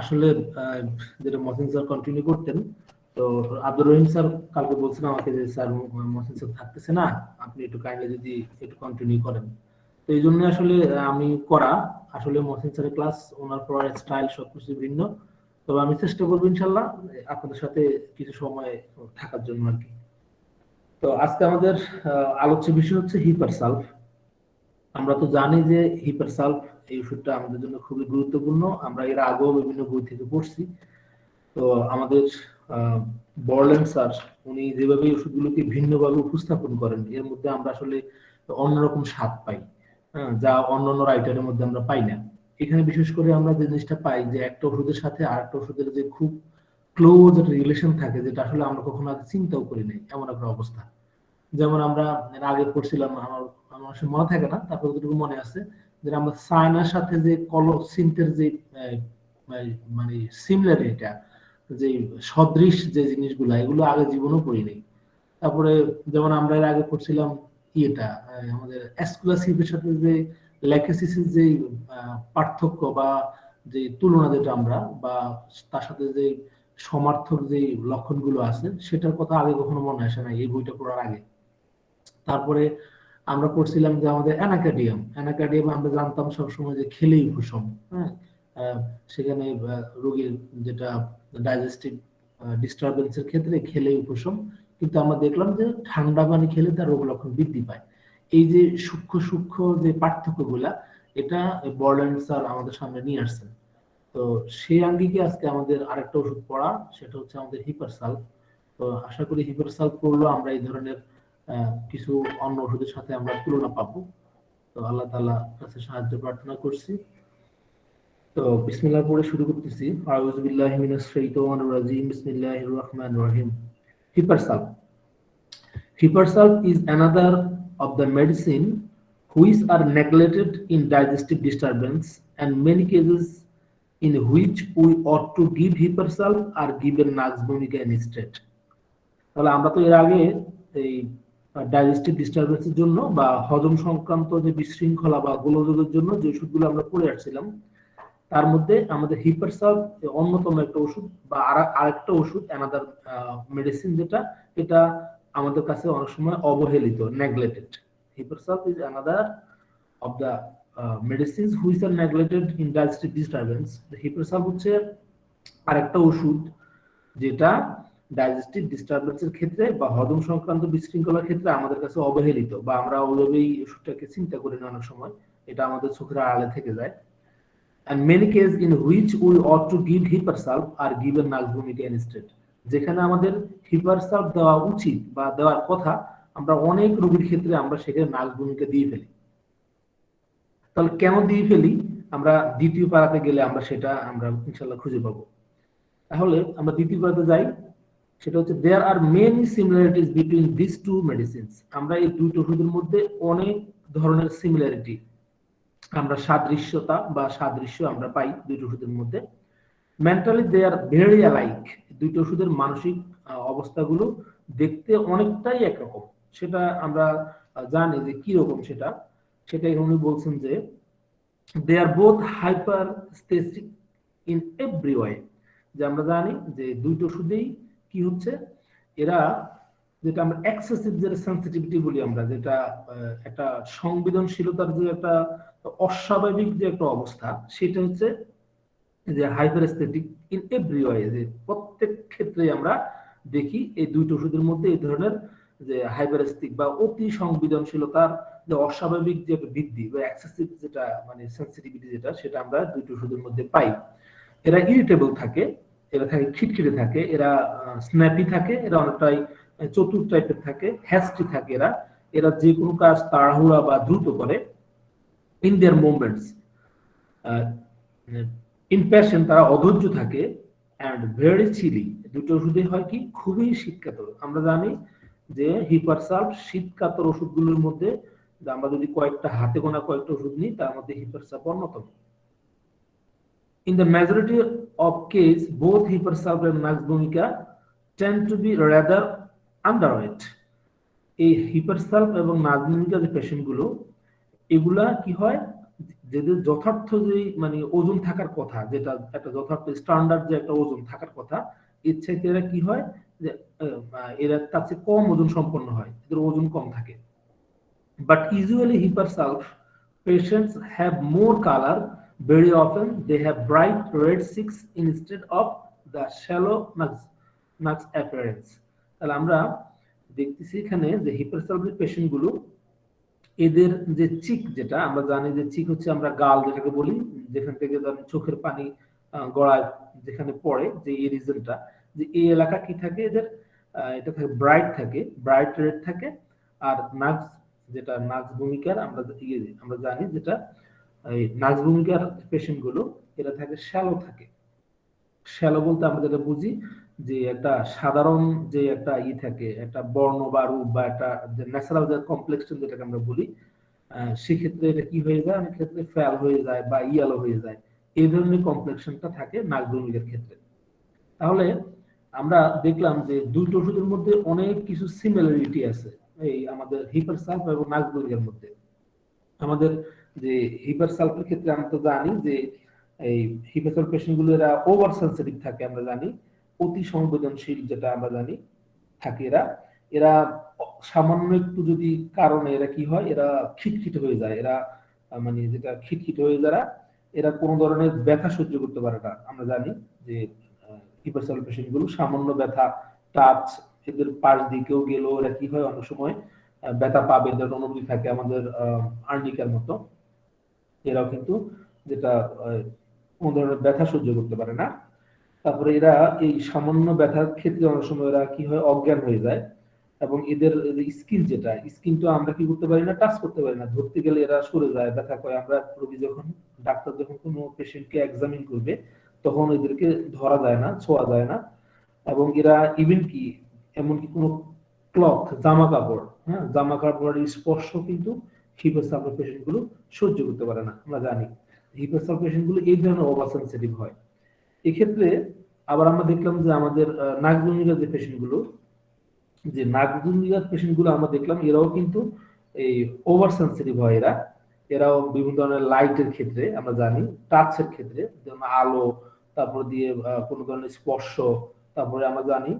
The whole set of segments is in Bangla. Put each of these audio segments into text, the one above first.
আসলে আহ, যেটা মহসিন স্যার কন্টিনিউ করতেন, তো আব্দুর রহিম স্যার কালকে বলছেন আমাকে যে স্যার মহসিন স্যার থাকতেছে না, আপনি একটু কাইন্ডলি যদি একটু কন্টিনিউ করেন। তো এই জন্য আসলে আমি করা, আসলে মহসিন স্যারের ক্লাস, ওনার পড়ার স্টাইল সবকিছু ভিন্ন। তবে আমি চেষ্টা করবো ইনশাল্লাহ আপনাদের সাথে কিছু সময় থাকার জন্য আর কি। তো আজকে আমাদের আলোচ্য বিষয় হচ্ছে হিপারসালভ। আমরা তো জানি যে হিপারসালভ এই ওষুধটা আমাদের জন্য খুবই গুরুত্বপূর্ণ, আমরা এর আগেও বিভিন্ন বই থেকে পড়ছি। তো আমাদের বর্লেন স্যার উনি যেভাবে এই ওষুধগুলোকে ভিন্নভাবে উপস্থাপন করেন, এর মধ্যে আমরা আসলে অন্যরকম স্বাদ পাই, হ্যাঁ, যা অন্যান্য রাইটারের মধ্যে আমরা পাই না। এখানে বিশেষ করে আমরা যে জিনিসটা পাই যে একটা ওষুধের সাথে আরেকটা ওষুধের যে খুব ক্লোজ একটা রিলেশন থাকে, যেটা আসলে আমরা কখনো আগে চিন্তাও করি নাই, এমন একটা অবস্থা। যেমন আমরা এর আগে পড়ছিলাম, আমার আমার আসলে মনে থাকে না, তারপর যতটুকু মনে আছে, যে আমরা সাইনার সাথে যে কলসিন্থের যে আহ, মানে সিমিলারিটিটা, যে সদৃশ যে জিনিসগুলো, এগুলো আগে জীবনেও পড়ি নাই। তারপরে যেমন আমরা এর আগে পড়ছিলাম ইয়েটা, আমাদের অ্যাসকুলাসিভের সাথে যে ল্যাকেসিসের যে পার্থক্য বা যে তুলনা, যেটা আমরা বা তার সাথে যে সমার্থক যে লক্ষণগুলো আছে, সেটার কথা আগে কখনো মনে আসে না এই বইটা পড়ার আগে। তারপরে আমরা পড়ছিলাম যে আমাদের অ্যানাকার্ডিয়াম, অ্যানাকার্ডিয়াম আমরা জানতাম সবসময় যে খেলেই উপশম, হ্যাঁ। সেখানে রোগীর যেটা ডাইজেস্টিভ ডিস্টারবেন্সের ক্ষেত্রে খেলেই উপশম, কিন্তু আমরা দেখলাম যে ঠান্ডা পানি খেলে তার রোগ লক্ষণ বৃদ্ধি পায়। এই যে সূক্ষ্ম সূক্ষ্ম যে পার্থক্যগুলা, এটা বর্লেন স্যার আমাদের সামনে নিয়ে আসছেন। তো সেই আঙ্গিকে আজকে আমাদের আরেকটা ওষুধ পড়া, সেটা হচ্ছে আমাদের হিপারসালভ। তো আশা করি হিপারসালভ পড়লেও আমরা এই ধরনের কিছু অন্য ওষুধের সাথে আমরা তুলনা পাবো। তো আল্লাহ তাআলার কাছে সাহায্য প্রার্থনা করছি। তো বিসমিল্লাহ পড়ে শুরু করতেছি। আউযু বিল্লাহি মিনাশ শাইতানির রাজিম, বিসমিল্লাহির রহমানির রহিম। হিপারসালভ, Hipersalp is another of the medicine which are neglected in digestive disturbance, and many cases in which we ought to give Hipersalp are given Naxvomica instead. তাহলে আমরা তো এর আগে এই ডাইজেস্টিভ ডিস্টারবেন্সের জন্য বা হজম সংক্রান্ত যে বিশৃঙ্খলা বা গোলযোগের জন্য যে ওষুধগুলো আমরা পড়ে আসছিলাম, তার মধ্যে আমাদের হিপারসালভ অন্যতম একটা ওষুধ বা আরেকটা ওষুধ, অ্যানাদার মেডিসিন, যেটা এটা আমাদের কাছে অনেক সময় অবহেলিত, neglected. Hepar sulph is another of the medicines which are neglected in digestive disturbance. Hepar sulph হচ্ছে আরেকটা ওষুধ যেটা ডাইজেস্টিভ ডিস্টারবেন্সের ক্ষেত্রে বা হজম সংক্রান্ত বিশৃঙ্খলার ক্ষেত্রে আমাদের কাছে অবহেলিত, বা আমরা ওইভাবেই ওষুধটাকে চিন্তা করি না অনেক সময়, এটা আমাদের চোখের আড়ালে থেকে যায়। And many cases in which we ought to give Hipersalp are given Naxvomica instead. যেখানে আমাদের হিপারসালভ দেওয়া উচিত বা দেওয়ার কথা, আমরা অনেক রোগীর ক্ষেত্রে আমরা সেখানে নাক্সভূমিকা দিয়ে ফেলি। তাহলে কেন দিয়ে ফেলি, আমরা দ্বিতীয় পারাতে গেলে আমরা সেটা আমরা ইনশাল্লাহ খুঁজে পাবো। তাহলে আমরা দ্বিতীয় পারাতে যাই, সেটা হচ্ছে there are many similarities between this two medicines. আমরা এই দুটো ওষুধের মধ্যে অনেক ধরনের সিমিলারিটি, আমরা সাদৃশ্যতা বা সাদৃশ্য আমরা পাই দুইটা ওষুধের মধ্যে। Mentally they are very alike. দুইটা ওষুধের মানসিক অবস্থাগুলো দেখতে অনেকটাই একরকম। সেটা আমরা জানি যে কি রকম সেটা, সেটাই উনি বলছেন যে they are both hyperaesthetic in every way. যে আমরা জানি যে দুইটা ওষুধেই কি হচ্ছে, এরা যেটা আমরা এক্সেসিভ যে সেন্সিটিভিটি বলি আমরা, যেটা একটা সংবেদনশীলতার যে একটা অস্বাভাবিক যে একটা অবস্থা, সেটা হচ্ছে যে হাইপারস্থেটিক ইন এভরি ওয়ে, যে প্রত্যেক ক্ষেত্রে আমরা দেখি এই দুইটা ওষুধের মধ্যে এই ধরনের যে হাইপারস্থিক বা অতি সংবেদনশীলতার যে অস্বাভাবিক যে বৃদ্ধি বা এক্সেসিভ যেটা মানে সেন্সিটিভিটি যেটা, সেটা আমরা দুইটা ওষুধের মধ্যে পাই। এরা ইরিটেবল থাকে, এরা থাকে খিটখিটে থাকে, এরা স্ন্যাপি থাকে, এরা অনেকটাই চতুর টাইপের থাকে, হ্যাস্টি থাকে, এরা এরা যে কোনো কাজ তাড়াহুড়া বা দ্রুত করে। ইন দেয়ার মুভমেন্টস ইমপ্যাশন, তারা অধৈর্য থাকে। And very chilly. দুটো ওষুধে হয় কি, খুবই শীতকাতর। আমরা জানি যে হিপারসালভ শীতকাতর ওষুধগুলোর মধ্যে, আমরা যদি কয়েকটা হাতে গোনা কয়েকটা ওষুধ নিই, তার মধ্যে হিপারসালভ অন্যতম। In the majority of case, both Hipersalp and Naxvomica tend to be rather underweight. এই হিপারসালভ এবং নাজভূমিকা যে পেশেন্ট গুলো, এগুলা কি হয়, যেদের যথার্থ যে মানে ওজন থাকার কথা, যেটা একটা যথার্থ স্ট্যান্ডার্ড যে একটা ওজন থাকার কথা, এর চাইতে এরা কি হয় যে এরা তার চেয়ে কম ওজন সম্পন্ন হয়, এদের ওজন কম থাকে। But usually hypersulf patients have more color. Very often they have bright red cheeks instead of the shallow nux appearance. তাহলে আমরা দেখতেছি এখানে যে হিপারসালফিক পেশেন্ট গুলো, এদের যে চিক, যেটা আমরা জানি যে চিক হচ্ছে আমরা গাল যেটাকে বলি, যেখান থেকে ধরেন চোখের পানি গড়ায় যেখানে পড়ে, যে এই রিজনটা, যে এই এলাকা কি থাকে এদের, এটা থাকে ব্রাইট থাকে, ব্রাইট রেড থাকে। আর নাক্স, যেটা নাক্স ভূমিকার আমরা আমরা জানি যেটা এই নাক্স ভূমিকার পেশেন্ট গুলো, এরা থাকে শ্যালো থাকে। শ্যালো বলতে আমরা যেটা বুঝি যে একটা সাধারণ যে একটা থাকে, একটা বর্ণ বা রূপ বা একটা ন্যাচারাল যে কমপ্লেক্সন যেটাকে আমরা বলি, সেক্ষেত্রে এটা কি হয়ে যায়, অনেক ক্ষেত্রে ফ্যাল হয়ে যায় বা ইয়েলো হয়ে যায়, এই ধরনের কমপ্লেক্সনটা থাকে নাক ভূমিকার ক্ষেত্রে। তাহলে আমরা দেখলাম যে দুইটা ওষুধের মধ্যে অনেক কিছু সিমিলারিটি আছে এই আমাদের হিপারসালফ এবং নাজবুরিয়ার মধ্যে। আমাদের যে হিপারসালফের ক্ষেত্রে আমরা তো জানি যে এই হিপারসালফ পেশেন্ট গুলো এরা ওভার সেনসিটিভ থাকে, আমরা জানি অতি সংবেদনশীল, যেটা আমরা জানি থাকে এরা। এরা সামান্য একটু যদি কারণে এরা কি হয়, এরা খিটখিটে হয়ে যায়, এরা মানে যেটা খিটখিটে হয়ে যারা, এরা কোনো ধরনের ব্যথা সহ্য করতে পারে না। আমরা জানি যে হিপারসালফ পেশেন্ট গুলো সামান্য ব্যথা, টাচ, এদের পাশ দিকেও গেলেও এরা কি হয়, অনেক সময় ব্যথা পাবে, এদের অনুভূতি থাকে আমাদের আর্নিকার মতো। এরাও কিন্তু যেটা কোনো ধরনের ব্যথা সহ্য করতে পারে না। তারপরে এরা এই সামান্য ব্যথার ক্ষেত্রে অনেক সময় এরা কি হয়, অজ্ঞান হয়ে যায়। এবং এদের স্কিন, যেটা স্কিনটা আমরা কি করতে পারি না, টাচ করতে পারি না, ধরতে গেলে এরা সরে যায়, ব্যথা করে। আমরা রোগী যখন, ডাক্তার যখন কোনো পেশেন্টকে এক্সামিন করবে, তখন এদেরকে ধরা যায় না, ছোঁয়া যায় না। এবং এরা ইভেন কি, এমনকি কোনো ক্লথ, জামা কাপড়, হ্যাঁ, জামা কাপড়ের স্পর্শ কিন্তু হিপোসালফার পেশেন্ট গুলো সহ্য করতে পারে না। আমরা জানি হিপোসালফার পেশেন্ট গুলো এই ধরনের ওভার সেনসিটিভ হয়। এক্ষেত্রে আবার আমরা দেখলাম যে আমাদের নাকজনিত যে পেশেন্ট গুলো, যে নাকজনিত পেশেন্ট গুলো আমরা দেখলাম এরাও কিন্তু এই ওভার সেনসিটিভ হয়। এরাও বিভিন্ন ধরনের লাইটের ক্ষেত্রে আমরা জানি, টাচের ক্ষেত্রে, যেমন আলো, তারপর দিয়ে কোনো ধরনের স্পর্শ, তারপরে আমরা জানি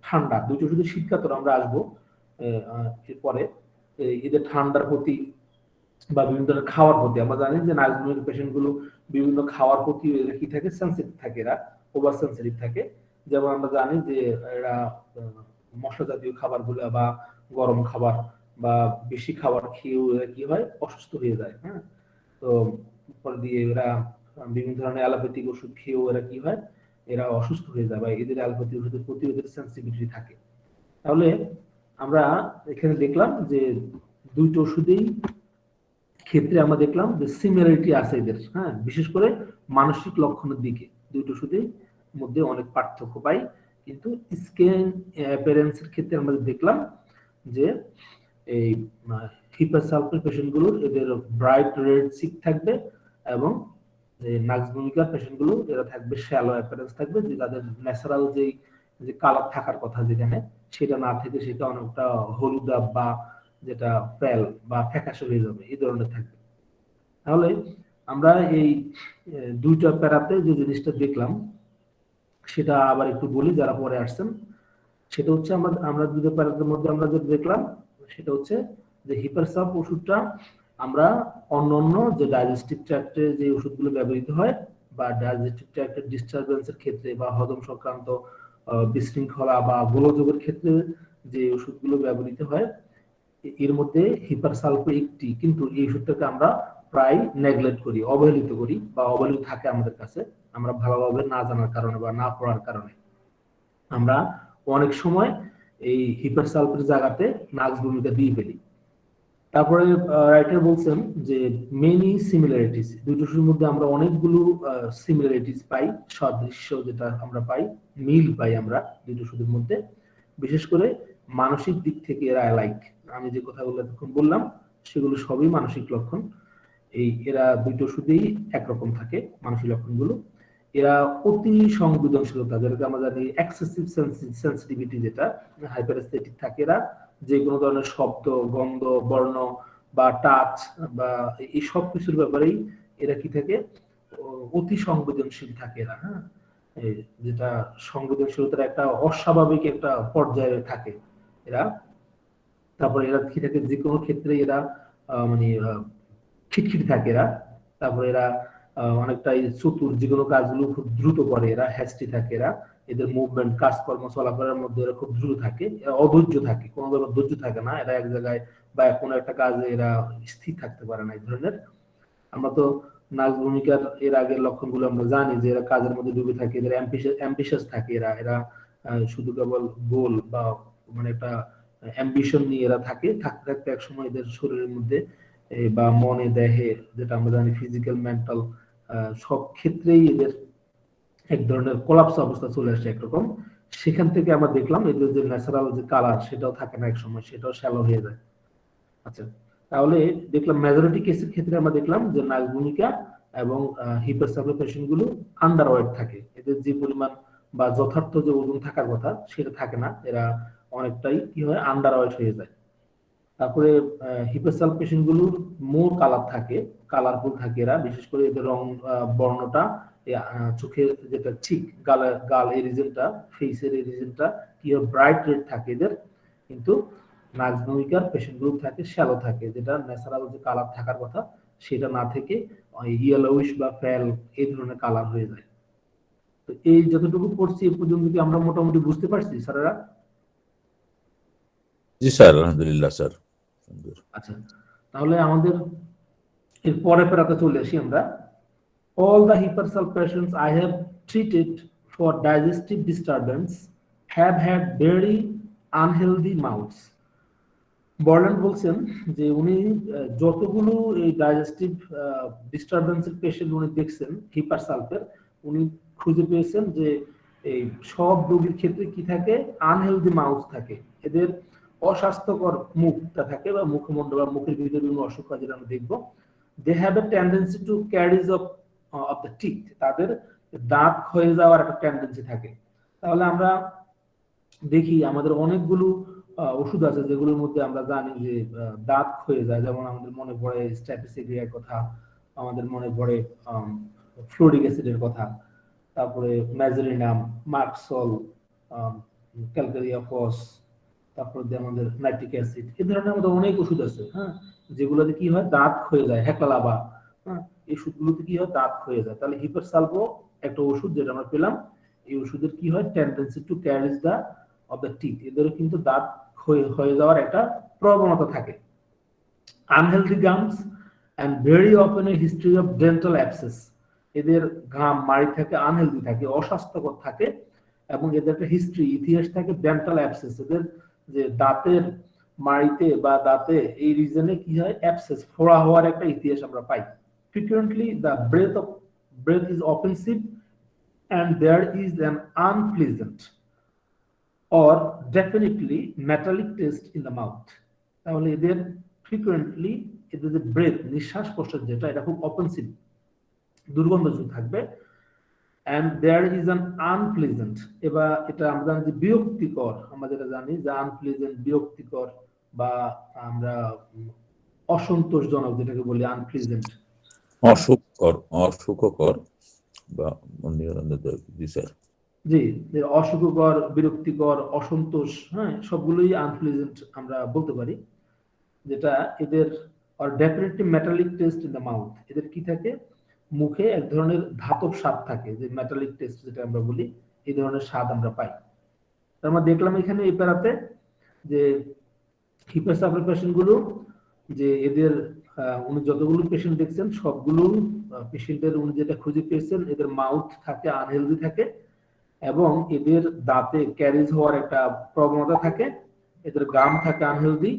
ঠান্ডা, দুটো শুধু শীতকাতর আমরা আসবো এরপরে, এদের ঠান্ডার প্রতি বা বিভিন্ন ধরনের খাওয়ার প্রতি আমরা জানি যে নার্সিং পেশেন্ট গুলো বিভিন্ন খাওয়ার প্রতি কি থাকে, সেনসিটিভ থাকে, এরা ওভার সেনসিটিভ থাকে। যেমন আমরা জানি যে এরা মশলা জাতীয় খাবার গুলো বা গরম খাবার বা বেশি খাবার খেয়েও এরা কি হয়, অসুস্থ হয়ে যায়। হ্যাঁ, তো পরে দিয়ে এরা বিভিন্ন ধরনের অ্যালোপ্যাথিক ওষুধ খেয়েও এরা কি হয়, এরা অসুস্থ হয়ে যায় বা এদের অ্যালোপ্যাথিক ওষুধের প্রতি এদের সেনসিটিভিটি থাকে। তাহলে আমরা এখানে দেখলাম যে দুইটা ওষুধেই ক্ষেত্রে আমরা দেখলাম যে সিমিলারিটি আছে এদের, হ্যাঁ, বিশেষ করে মানসিক লক্ষণের দিকে দুইটো ওষুধের মধ্যে অনেক পার্থক্য পাই। কিন্তু স্ক্যান অ্যাপিয়ারেন্সের ক্ষেত্রে আমরা দেখলাম যে এই হিপারসালফার পেশেন্ট গুলোর এদের ব্রাইট রেড চিক থাকবে, এবং যে নাক্সভূমিকার পেশেন্ট গুলো এরা থাকবে শ্যালো অ্যাপিয়ারেন্স থাকবে, যে তাদের ন্যাচারাল যে কালার থাকার কথা যেখানে, সেটা না থেকে সেটা অনেকটা হলুদাভ বা যেটা প্যাল বা ফ্যাকাশে হয়ে যাবে, এই ধরনের থাকবে। তাহলে আমরা এই দুইটা প্যারাতে যে জিনিসটা দেখলাম সেটা আবার একটু বলি যারা পরে আসছেন। সেটা হচ্ছে আমরা দুটো প্যারাতের মধ্যে আমরা যেটা দেখলাম সেটা হচ্ছে যে হিপারসাপ ওষুধটা আমরা অন্যান্য যে ডাইজেস্টিভ ট্র্যাক্টে যে ওষুধগুলো ব্যবহৃত হয় বা ডাইজেস্টিভ ট্র্যাক্টের ডিস্টারবেন্সের ক্ষেত্রে বা হজম সংক্রান্ত বিশৃঙ্খলা বা গোলযোগের ক্ষেত্রে যে ওষুধগুলো ব্যবহৃত হয়, এর মধ্যে হিপারসালফো একটি, কিন্তু এই ওষুধটাকে আমরা প্রায় নেগলেক্ট করি, অবহেলিত করি বা অবহেলিত থাকে আমাদের কাছে, আমরা ভালোভাবে না জানার কারণে বা না পড়ার কারণে আমরা অনেক সময় এই হিপারসালফের জায়গাতে নাক্স ভূমিকা দিয়ে ফেলি। তারপরে রাইটার বলছেন যে মেনি সিমিলারিটিস, দুটো ওষুধের মধ্যে আমরা অনেকগুলো সিমিলারিটিস পাই, সাদৃশ্য যেটা আমরা পাই, মিল পাই আমরা দুটো ওষুধের মধ্যে। বিশেষ করে মানসিক দিক থেকে এরা অ্যালাইক। আমি যে কথাগুলো এখন বললাম সেগুলো সবই মানসিক লক্ষণ। এরা দুটো ওষুধেই একরকম থাকে মানসিক লক্ষণগুলো। এরা অতি সংবেদনশীলতা, যেটাকে আমরা জানি এক্সেসিভ সেন্সিটিভিটি, যেটা হাইপার এস্থেটিক থাকে। এরা যে কোনো ধরনের শব্দ, গন্ধ, বর্ণ বা টাচ বা এই সব কিছুর ব্যাপারেই এরা কি থাকে, অতি সংবেদনশীল থাকে এরা। হ্যাঁ, যেটা সংবেদনশীলতার একটা অস্বাভাবিক একটা পর্যায়ে থাকে এরা। তারপরে এরা কি থাকে, যে কোনো ক্ষেত্রে এরা মানে খিটখিটে থাকে এরা। তারপরে এরা অনেকটাই চতুর, যে কোনো কাজগুলো খুব দ্রুত করে এরা, হ্যাস্টি থাকে এরা। এদের মুভমেন্ট, কাজকর্ম, চলাফেরার মধ্যে এরা খুব দ্রুত থাকে। এরা অধৈর্য থাকে, কোনো ধরনের ধৈর্য থাকে না এরা এক জায়গায়, বা কোনো একটা কাজে এরা স্থির থাকতে পারে না এই ধরনের। আমরা তো নাচ ভূমিকার এর আগের লক্ষণগুলো আমরা জানি যে এরা কাজের মধ্যে ডুবে থাকে, এদের অ্যাম্বিশাস থাকে এরা। এরা শুধু কেবল গোল বা মানে একটা অ্যাম্বিশন নিয়ে এরা থাকে, থাকতে থাকতে এক সময় এদের শরীরের মধ্যে বা মনে, দেহে, যেটা আমরা জানি ফিজিক্যাল, মেন্টাল, সব ক্ষেত্রেই এদের এক ধরনের কোলাপস অবস্থা চলে আসে একরকম। সেখান থেকে আমরা দেখলাম এদের যে ন্যাচারাল যে কালার সেটাও থাকে না এক সময়, সেটাও শ্যালো হয়ে যায়। আচ্ছা, তাহলে দেখলাম মেজরিটি কেসের ক্ষেত্রে আমরা দেখলাম যে নাক ভূমিকা এবং হিপের সাপ্লিমেন্টেশন গুলো আন্ডার ওয়েট থাকে। এদের যে পরিমাণ বা যথার্থ যে ওজন থাকার কথা সেটা থাকে না, এরা অনেকটাই কি হয়, আন্ডার ওয়েট হয়ে যায়। তারপরে হিপের সালপেশন গুলোর মোর কালার থাকে, কালারফুল থাকে এরা, বিশেষ করে এদের রং, বর্ণটা, চোখের যেটা চিক, গাল এই রিজনটা, ফেসের এই রিজনটা কি হয়, ব্রাইট রেড থাকে এদের। কিন্তু নাজভূমিকার পেশেন্ট গ্রুপ থাকে শ্যালো থাকে, যেটা ন্যাচারাল যে কালার থাকার কথা সেটা না থেকে ইয়েলোইশ বা ফেল এই ধরনের কালার হয়ে যায়। তো এই যতটুকু পড়ছি এ পর্যন্ত কি আমরা মোটামুটি বুঝতে পারছি স্যারেরা? জি স্যার, আলহামদুলিল্লাহ স্যার। আচ্ছা, তাহলে আমাদের এর পরে প্যারাতে চলে আসি আমরা। All the hypersal patients I have treated for digestive disturbance have had very unhealthy mouths. বর্ল্যান্ড বলছেন যে উনি যতগুলো এই ডাইজেস্টিভ ডিস্টারবেন্সের পেশেন্ট উনি দেখছেন হিপারসালফের, উনি খুঁজে পেয়েছেন যে এই সব রোগীর ক্ষেত্রে কি থাকে, আনহেলদি মাউথ থাকে। এদের অস্বাস্থ্যকর মুখটা থাকে, বা মুখমণ্ডল বা মুখের ভিতরে বিভিন্ন অসুখ হয়, যেটা আমরা দেখবো। They have a tendency to caries of the teeth, তাদের দাঁত ক্ষয়ে যাওয়ার একটা টেন্ডেন্সি থাকে। তাহলে আমরা দেখি আমাদের অনেকগুলো ওষুধ আছে যেগুলোর মধ্যে আমরা জানি যে দাঁত ক্ষয়ে যায়। যেমন আমাদের মনে পড়ে স্ট্যাপিসিডিয়ার কথা, আমাদের মনে পড়ে ফ্লোরিক অ্যাসিডের কথা, তারপরে ম্যাজেরিনাম, মার্কসল, ক্যালকারিয়া ফস, তারপরে আমাদের নাইট্রিক অ্যাসিড, এই ধরনের আমাদের অনেক ওষুধ আছে। হ্যাঁ, যেগুলোতে কি হয়, দাঁত ক্ষয়ে যায়, হেক্লালাভা। হ্যাঁ, এই ওষুধগুলোতে কি হয়, দাঁত ক্ষয়ে যায়। তাহলে হিপারসালভো একটা ওষুধ যেটা আমরা পেলাম, এই ওষুধের কি হয়, টেন্ডেন্সি টু ক্যারিজ দা অফ দ্য টিথ, এদেরও কিন্তু দাঁত হয়ে যাওয়ার একটা প্রবণতা থাকে। Unhealthy gums and very often a history of dental abscess, এদের ঘাম মাড়ি থাকে, আনহেলদি থাকে, অস্বাস্থ্যকর থাকে, এবং এদের একটা হিস্ট্রি, ইতিহাস থাকে ডেন্টাল অ্যাবসেস, এদের যে দাঁতের মাড়িতে বা দাঁতে এই রিজনে কি হয়, অ্যাবসেস, ফোড়া হওয়ার একটা ইতিহাস আমরা পাই। Frequently the breath is offensive and there is an unpleasant or definitely metallic taste in the mouth. তাহলে এদের ফ্রিকুয়েন্টলি এদের যে ব্রেথ, নিঃশ্বাস প্রশ্বাস যেটা, এটা খুব অফেন্সিভ, দুর্গন্ধযুক্ত থাকবে। and there is an unpleasant, এবার এটা আমরা জানি যে বিরক্তিকর, আমরা যেটা জানি যে আনপ্লেজেন্ট, বিরক্তিকর, বা আমরা অসন্তোষজনক যেটাকে বলি আনপ্লেজেন্ট, অসুখকর, অসুখকর বা জি স্যার, জি, অসুখকর, বিরক্তিকর, অসন্তোষ, হ্যাঁ, সবগুলোই আনপ্লেজেন্ট আমরা বলতে পারি। যেটা এদের আর definitely metallic taste in the mouth, এদের কি থাকে, মুখে এক ধরনের ধাতব স্বাদ থাকে, যে মেটালিক টেস্ট যেটা আমরা বলি, এই ধরনের স্বাদ আমরা পাই। আমরা দেখলাম এখানে এই প্যারাতে যে হিপারসালফার পেশেন্ট গুলো, যে এদের উনি যতগুলো পেশেন্ট দেখছেন সবগুলো পেশেন্টের উনি যেটা খুঁজে পেয়েছেন, এদের মাউথ থাকে আনহেলদি থাকে, এবং এদের দাঁতে ক্যারিজ হওয়ার একটা প্রবণতা থাকে, এদের গাম থাকে আনহেলদি,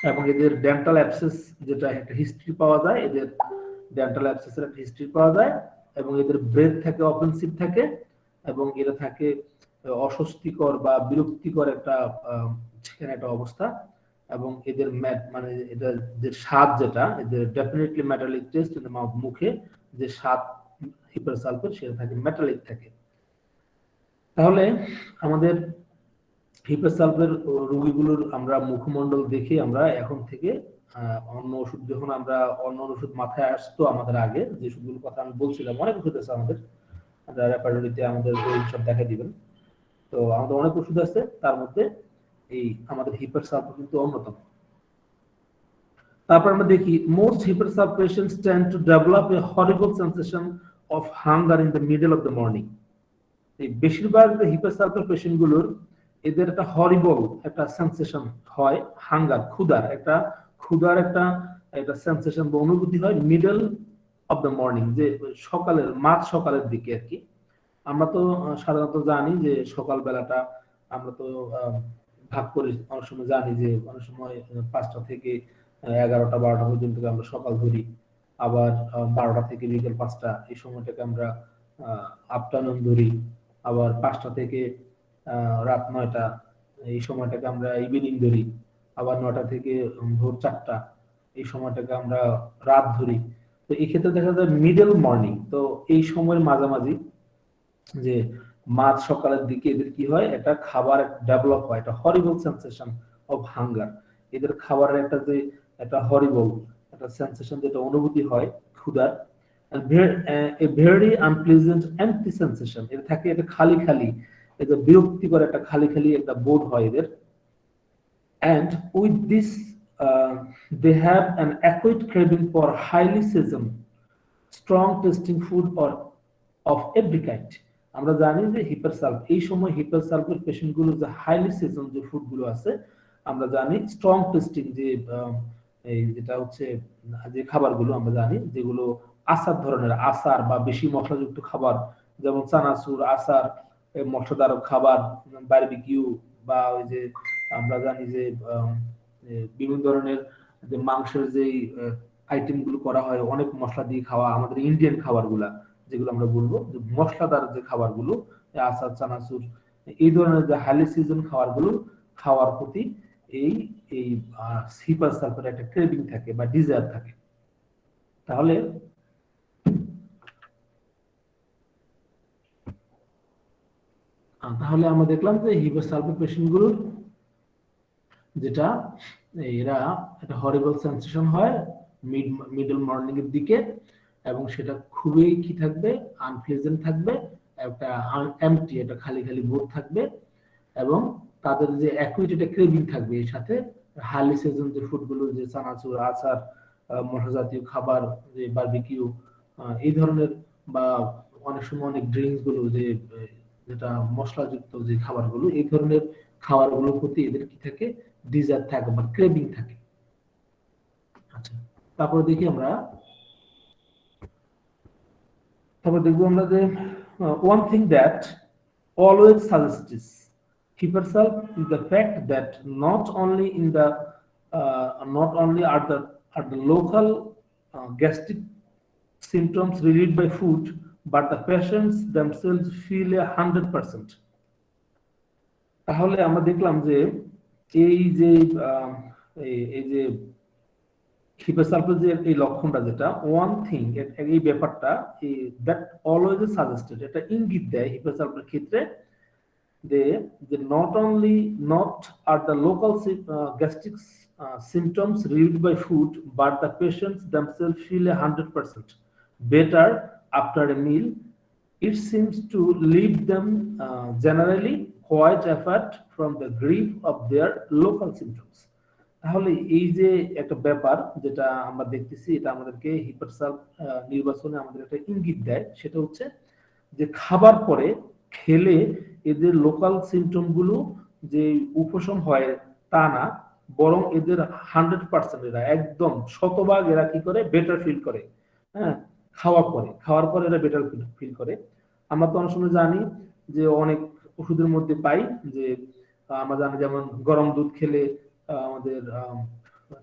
এবং এদের ডেন্টাল অ্যাবসেস যেটা একটা হিস্ট্রি পাওয়া যায়, এদের ডেন্টাল অ্যাবসেসের একটা হিস্ট্রি পাওয়া যায়, এবং এদের ব্রেথ থাকে অফেন্সিভ থাকে, এবং এরা থাকে অস্বস্তিকর বা বিরক্তিকর একটা সেখানে একটা অবস্থা। এবং এদের মানে এটা যে স্বাদ, যেটা এদের definitely metallic taste in the mouth, মুখে যে স্বাদ হিপারসালফার সেটা থাকে মেটালিক থাকে। তাহলে আমাদের হিপের সালফের রোগীগুলোর আমরা মুখমণ্ডল দেখে আমরা এখন থেকে অন্য ওষুধ যখন আমরা অন্য ওষুধ মাথায় আসতো আমাদের আগে যে ওষুধগুলোর কথা আমি বলছিলাম, অনেক ওষুধ আছে আমাদের, রেপার্টরিতে আমাদের বই সব দেখা দিবেন। তো আমাদের অনেক ওষুধ আছে, তার মধ্যে এই আমাদের হিপের সালফার কিন্তু অন্যতম। তারপর আমরা দেখি most hepar sulph patients tend to develop a horrible sensation of hunger in the middle of the morning. এই বেশিরভাগ হিপের সালফার পেশেন্ট গুলোর এদের একটা হরিবল একটা সেন্সেশন হয়, হাঙ্গার ক্ষুধার একটা একটা সেন্সেশন বা অনুভূতি হয় মিডল অফ দ্য মর্নিং, যে মাঝ সকালের দিকে আর কি। আমরা তো সাধারণত জানি যে সকাল বেলাটা আমরা তো ভাগ করে অনেক সময় জানি যে অনেক সময় 5টা থেকে 11টা 12টা পর্যন্ত আমরা সকাল ধরি, আবার 12টা থেকে বিকেল 5টা এই সময়টাকে আমরা আফটারনুন ধরি, আবার 5টা থেকে রাত 9টা এই সময়টাকে আমরা ইভিনিং ধরি, আবার 9টা থেকে ভোর 4টা এই সময়টাকে আমরা রাত ধরি। তো এই ক্ষেত্রে দেখা যায় মিডল মর্নিং, তো এই সময়ের মাঝামাঝি যে মাঝ সকালের দিকে এদের কি হয়, একটা খাবার ডেভেলপ হয়, একটা হরিবল সেন্সেশন অফ হাঙ্গার। এদের খাবারের একটা যে একটা হরিবল একটা সেন্সেশন, যেটা অনুভূতি হয় ক্ষুধার, a very unpleasant empty sensation, এর থাকে এটা খালি খালি, এটা বিরক্তিকর একটা খালি খালি একটা বোধ হয় এদের। And with this, they have an acute craving for highly seasoned, strong tasting food or of every kind. আমরা জানি যে হিপারসালফ এই সময় হিপারসালফের পেশেন্ট গুলো যে হাইলি সিজন যে ফুড গুলো আছে, আমরা জানি স্ট্রং টেস্টিং যে এই যেটা হচ্ছে যে খাবারগুলো আমরা জানি যেগুলো আচার ধরনের আচার বা বেশি মশলাযুক্ত খাবার, যেমন চানাচুর আচার, মশলাদার খাবার, বারবিকিউ, বা ওই যে আমরা জানি যে বিভিন্ন ধরনের যে মাংসের যে আইটেম গুলো করা হয় অনেক মশলা দিয়ে খাওয়া, আমাদের ইন্ডিয়ান খাবারগুলা যেগুলো আমরা বলবো যে মশলাদার যে খাবারগুলো, আচার চানাচুর, এই ধরনের যে হাইলি সিজন খাবারগুলো খাওয়ার প্রতি এই এই হিপার সালফারের একটা ক্রেভিং থাকে বা ডিজায়ার থাকে। তাহলে আমরা দেখলাম যে হিপার সালফার পেশেন্ট গুলোর যেটা এরা একটা হরিবল সেন্সেশন হয় মিডল মর্নিং এর দিকে, এবং সেটা খুবই কি থাকবে, আনপ্লেজেন্ট থাকবে, একটা এমটি একটা খালি খালি বোধ থাকবে, এবং তাদের যে অ্যাকুইট একটা ক্রেভিং থাকবে এর সাথে। হাইলি সিজন যে ফুডগুলো, যে চানাচুর আচার, মশলা জাতীয় খাবার, যে বারবিকিউ, এই ধরনের, বা অনেক সময় অনেক ড্রিঙ্কস গুলো যে যেটা মশলাযুক্ত যে খাবারগুলো, এই ধরনের খাবারগুলোর প্রতি এদের কি থাকে, ডিজায়ার থাকে বা ক্রেভিং থাকে। আচ্ছা, তারপরে দেখি আমরা দেখবো আমরা যে one thing that always suggests Hippersal is the fact that not only are the local gastric symptoms relieved by food, but the patients themselves feel 100%. তাহলে আমরা দেখলাম যে এই যে এই যে হিপোসালফেজের এই লক্ষণটা যেটা ওয়ান থিং, এই ব্যাপারটা দ্যাট অলওয়েজ সাজেস্টেড, এটা ইঙ্গিত দেয় হিপোসালফের ক্ষেত্রে যে not are the local gastric symptoms relieved by food, but the patients themselves feel 100% better after a meal. It seems to leave them generally quite apart from the grief of their local symptoms. তাহলে এই যে একটা ব্যাপার যেটা আমরা দেখতেছি, এটা আমাদেরকে হিপারসালফ নির্বাচনে আমাদের একটা ইঙ্গিত দেয়, সেটা হচ্ছে যে খাবার পরে খেলে এদের লোকাল সিমটম গুলো যে উপশম হয় তা না, বরং এদের 100% এরা একদম শতভাগ এরা কি করে, বেটার ফিল করে। হ্যাঁ, খাওয়ার পরে এরা বেটার ফিল করে। আমরা তো অনেক সময় জানি যে অনেক ওষুধের মধ্যে পাই যে আমরা জানি যেমন গরম দুধ খেলে আমাদের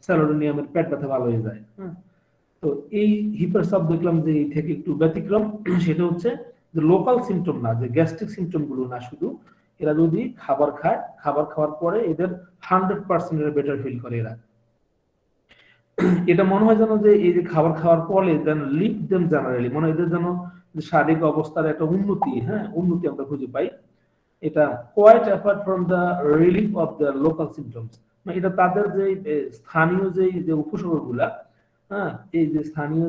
স্যালোডোনিয়ামের পেট ব্যথা ভালো হয়ে যায়। তো এই হিপারসালফ দেখলাম যে এই থেকে একটু ব্যতিক্রম, সেটা হচ্ছে যে লোকাল সিমটম না, যে গ্যাস্ট্রিক সিমটম গুলো না, শুধু এরা যদি খাবার খায়, খাবার খাওয়ার পরে এদের 100% এরা বেটার ফিল করে। এরা এটা মনে হয় যেন যে এই যে খাবার খাওয়ার পরে দেন লিভ দেম জেনারেলি, মানে এদের যেন শারীরিক অবস্থার একটা উন্নতি আমরা খুঁজে পাই। এটা quite apart from the relief of the local symptoms, মানে এটা তাদের যে স্থানীয় যে উপসর্গগুলা, হ্যাঁ, এই যে স্থানীয়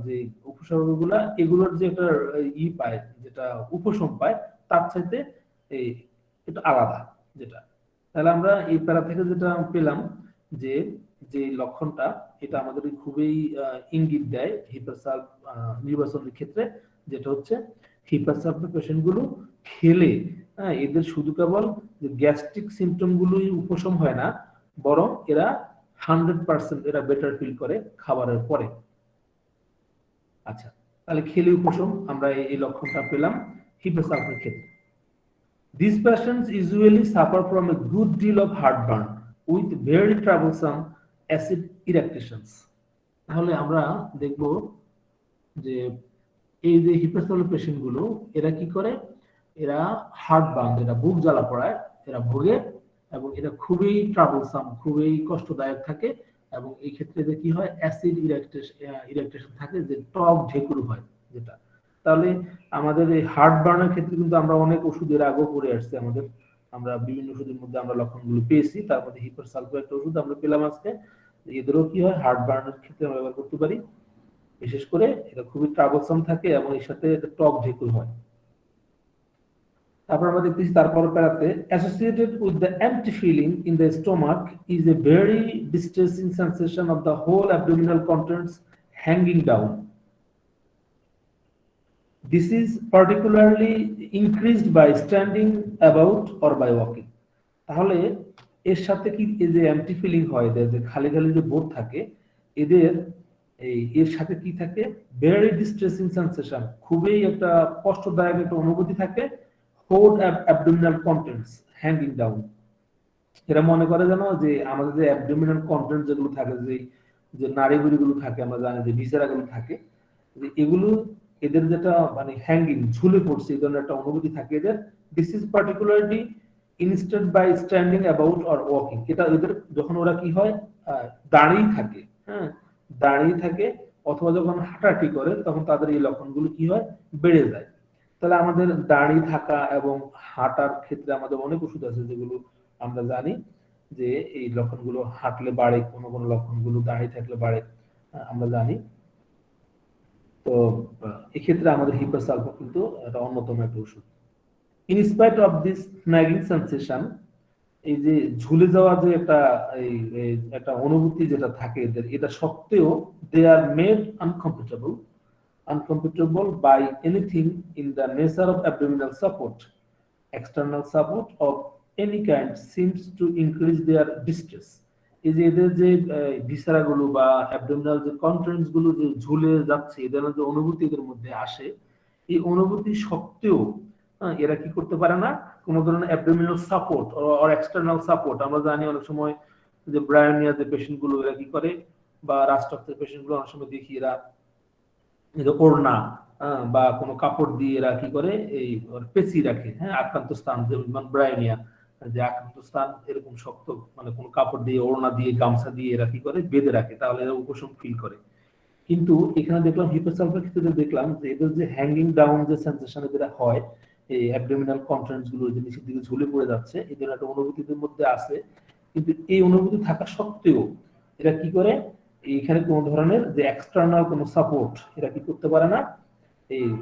যে উপসর্গগুলা এগুলোর যে একটা পায়, যেটা উপশম পায় তার চাইতে এই এটা আলাদা যেটা। তাহলে আমরা এই প্যারা থেকে যেটা পেলাম যে যে লক্ষণটা এটা আমাদের খুবই ইঙ্গিত দেয় হিপার সালভ নির্বাচনের ক্ষেত্রে, যেটা হচ্ছে হিপার সালভের পেশেন্ট গুলো খেলে, হ্যাঁ, এদের শুধু কেবল যে গ্যাস্ট্রিক সিমটম গুলোই উপশম হয় না, বরং এরা 100% এরা বেটার ফিল করে খাবারের পরে। আচ্ছা, তাহলে খেলে উপশম আমরা এই লক্ষণটা পেলাম হিপার সালভের ক্ষেত্রে। These patients usually suffer from a good deal of heartburn with very troublesome acid irritations. তাহলে আমরা দেখব যে এই যে হিপারসালভ পেশেন্ট গুলো এরা কি করে, এরা হার্টবার্ন, এরা বুক জ্বালা পড়ায় এরা ভোগে, এবং এটা খুবই ট্রাবলসাম, খুবই কষ্টদায়ক থাকে, এবং এই ক্ষেত্রে যে কি হয় অ্যাসিড ইরিটেশন থাকে, যে টক ঢেকুর হয় যেটা। তাহলে আমাদের এই হার্টবার্নের ক্ষেত্রে কিন্তু আমরা অনেক ওষুধের আগেও পড়ে আসছি, আমরা বিভিন্ন ওষুধের মধ্যে আমরা লক্ষণগুলো পেয়েছি, তার মধ্যে হিপারসালভ একটা ওষুধ আমরা পেলাম আজকে। এদেরও কি হয় হার্টবার্নের ক্ষেত্রে আমরা ব্যবহার করতে পারি, বিশেষ করে এটা খুবই ট্রাবলসাম থাকে এবং এর সাথে টক ঢেকুর হয়। তারপর আমরা দেখতেছি তারপর প্যারাতে associated with the empty feeling in the stomach is a very distressing sensation of the whole abdominal contents hanging down. This is particularly increased by standing about or by walking. তাহলে এর সাথে কি এই যে এমটি ফিলিং হয়, যে খালি খালি যে বোধ থাকে, এদের এর সাথে কি থাকে ভেরি ডিস্ট্রেসিং সেন্সেশন, খুবই একটা কষ্টদায়ক একটা অনুভূতি থাকে, whole abdominal contents hanging down. এরা মনে করে যেন যে আমাদের যে অ্যাবডোমিনাল কন্টেন্ট যেগুলো থাকে, যে নাড়িভুড়িগুলো থাকে, আমরা জানি যে ভিসেরাগুলো থাকে, যে এগুলো এদের যেটা মানে হ্যাঙ্গিং ঝুলে পড়ছে এই ধরনের একটা অনুভূতি থাকে এদের। This is particularly instant by standing about or walking. এটা এদের যখন ওরা কি হয় দাঁড়িয়ে থাকে, হ্যাঁ, দাঁড়িয়ে থাকে অথবা যখন হাঁটাহাঁটি করে তখন তাদের এই লক্ষণগুলো কি হয় বেড়ে যায়। তাহলে আমাদের দাঁড়িয়ে থাকা এবং হাঁটার ক্ষেত্রে আমাদের অনেক ওষুধ আছে যেগুলো আমরা জানি যে এই লক্ষণগুলো হাঁটলে বাড়ে, কোনো কোনো লক্ষণগুলো দাঁড়িয়ে থাকলে বাড়ে, আমরা জানি। তো এক্ষেত্রে আমাদের হিপারসালফা কিন্তু এটা অন্যতম একটা ওষুধ। In spite of this nagging sensation, এই যে ঝুলে যাওয়া যে একটা অনুভূতি যেটা থাকে এদের, এটা সত্ত্বেও দে are made uncomfortable by anything in the nature of abdominal support. External support of any kind seems to increase their distress. এই যে এদের যে ভিসেরাগুলো বা অ্যাবডোমিনাল যে কন্টেন্টস গুলো যে ঝুলে যাচ্ছে, এদের যে অনুভূতি এদের মধ্যে আসে, এই অনুভূতি সত্ত্বেও এরা কি করতে পারে না কোন ধরনের abdominal support or external support. আমরা জানি অনেক সময় যে ব্রায়োনিয়া যে পেশেন্ট গুলো এরা কি করে, বা রাস্টকের পেশেন্ট গুলো অনেক সময় দেখি এরা ওড়না বা কোনো কাপড় দিয়ে এরা কি করে এই পেঁচিয়ে রাখে, হ্যাঁ, আক্রান্ত স্থান, যেমন ব্রায়োনিয়া যে আক্রান্ত স্থান এরকম শক্ত মানে কোনো কাপড় দিয়ে ওড়না দিয়ে গামছা দিয়ে এরা কি করে বেঁধে রাখে, তাহলে এরা উপশম ফিল করে। কিন্তু এখানে দেখলাম হিপারসালফার ক্ষেত্রে দেখলাম যে এদের যে হ্যাঙ্গিং ডাউন যে সেন্সেশন এদের হয়, এই অ্যাবডোমিনাল কন্টেন্টস গুলো যে নিচের দিকে ঝুলে পড়ে যাচ্ছে, এদের একটা অনুভূতির মধ্যে আছে, কিন্তু এই অনুভূতি থাকা সত্ত্বেও এরা কি করে এখানে কোন ধরনের যে এক্সটার্নাল কোনো সাপোর্ট এরা কি করতে পারে না,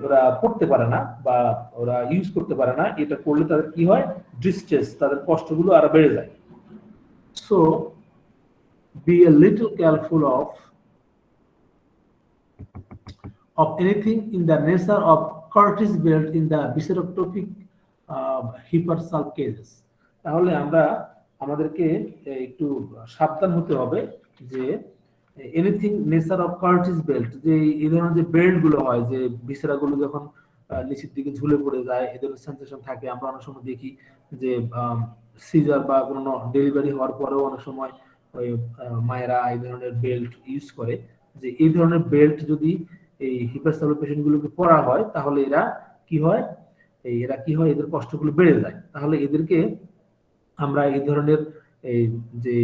ওরা পড়তে পারে না বা ওরা ইউজ করতে পারে না। এটা করলে তাদের কি হয় ডিস্ট্রেস, তাদের কষ্টগুলো আরো বেড়ে যায়। So be a little careful of anything in the nature of Curtis belt in the viscerotrophic hypersalp cases. তাহলে আমরা আমাদেরকে একটু সাবধান হতে হবে যে anything nature of Curtis belt, যে এই ধরনের যে বেল্ট গুলো হয় যে ভিসেরা গুলো যখন নিচের দিকে ঝুলে পড়ে যায় এদের সেন্সেশন থাকে। আমরা অনেক সময় দেখি যে সিজার বা কোনো ডেলিভারি হওয়ার পরেও অনেক সময় ওই মায়েরা এই ধরনের বেল্ট ইউজ করে। যে এই ধরনের বেল্ট যদি এই হিপারসালভ পেশেন্ট গুলোকে পরা হয় তাহলে এরা কি হয় এদের কষ্টগুলো বেড়ে যায়। তাহলে এদেরকে আমরা এই ধরনের এই যে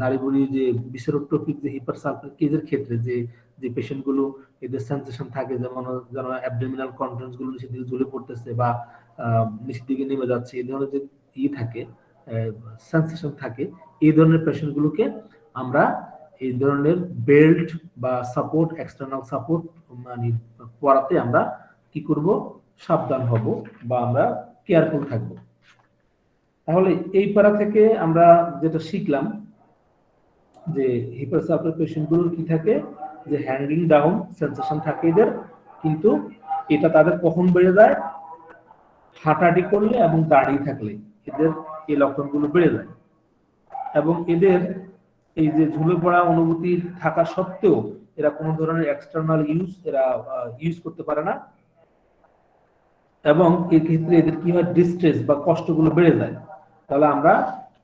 নারীবুড়ি যে বিসেরোট্রপিক যে হিপারসালফিক কেজের ক্ষেত্রে যে যে পেশেন্ট গুলো এদের সেন্সেশন থাকে, যেমন যেন অ্যাবডোমিনাল কন্টেন্টস গুলো নিচের দিকে ঝুলে পড়তেছে বা নিচের দিকে নেমে যাচ্ছে, এই ধরনের যে থাকে সেন্সেশন থাকে, এই ধরনের পেশেন্ট গুলোকে আমরা এই ধরনের বেল্ট বা সাপোর্ট, এক্সটার্নাল সাপোর্ট মানে পরাতে আমরা কি করব, সাবধান হব বা আমরা কেয়ারফুল থাকব। তাহলে এই প্যারা থেকে আমরা যেটা শিখলাম যে হিপারসালফিক পেশেন্ট গুলোর কি থাকে, যে হ্যাঙ্গিং ডাউন সেন্সেশন থাকে এদের, কিন্তু এটা তাদের কখন বেড়ে যায়, হাঁটাহাঁটি করলে এবং দাঁড়িয়ে থাকলে এদের এই লক্ষণগুলো বেড়ে যায়। এবং এদের এই যে ঝুলে পড়া অনুভূতি থাকা সত্ত্বেও এরা কোনো ধরনের এক্সটার্নাল ইউজ করতে পারে না, এবং এই ক্ষেত্রে এদের কি হয়, ডিস্ট্রেস বা কষ্টগুলো বেড়ে যায়। তাহলে আমরা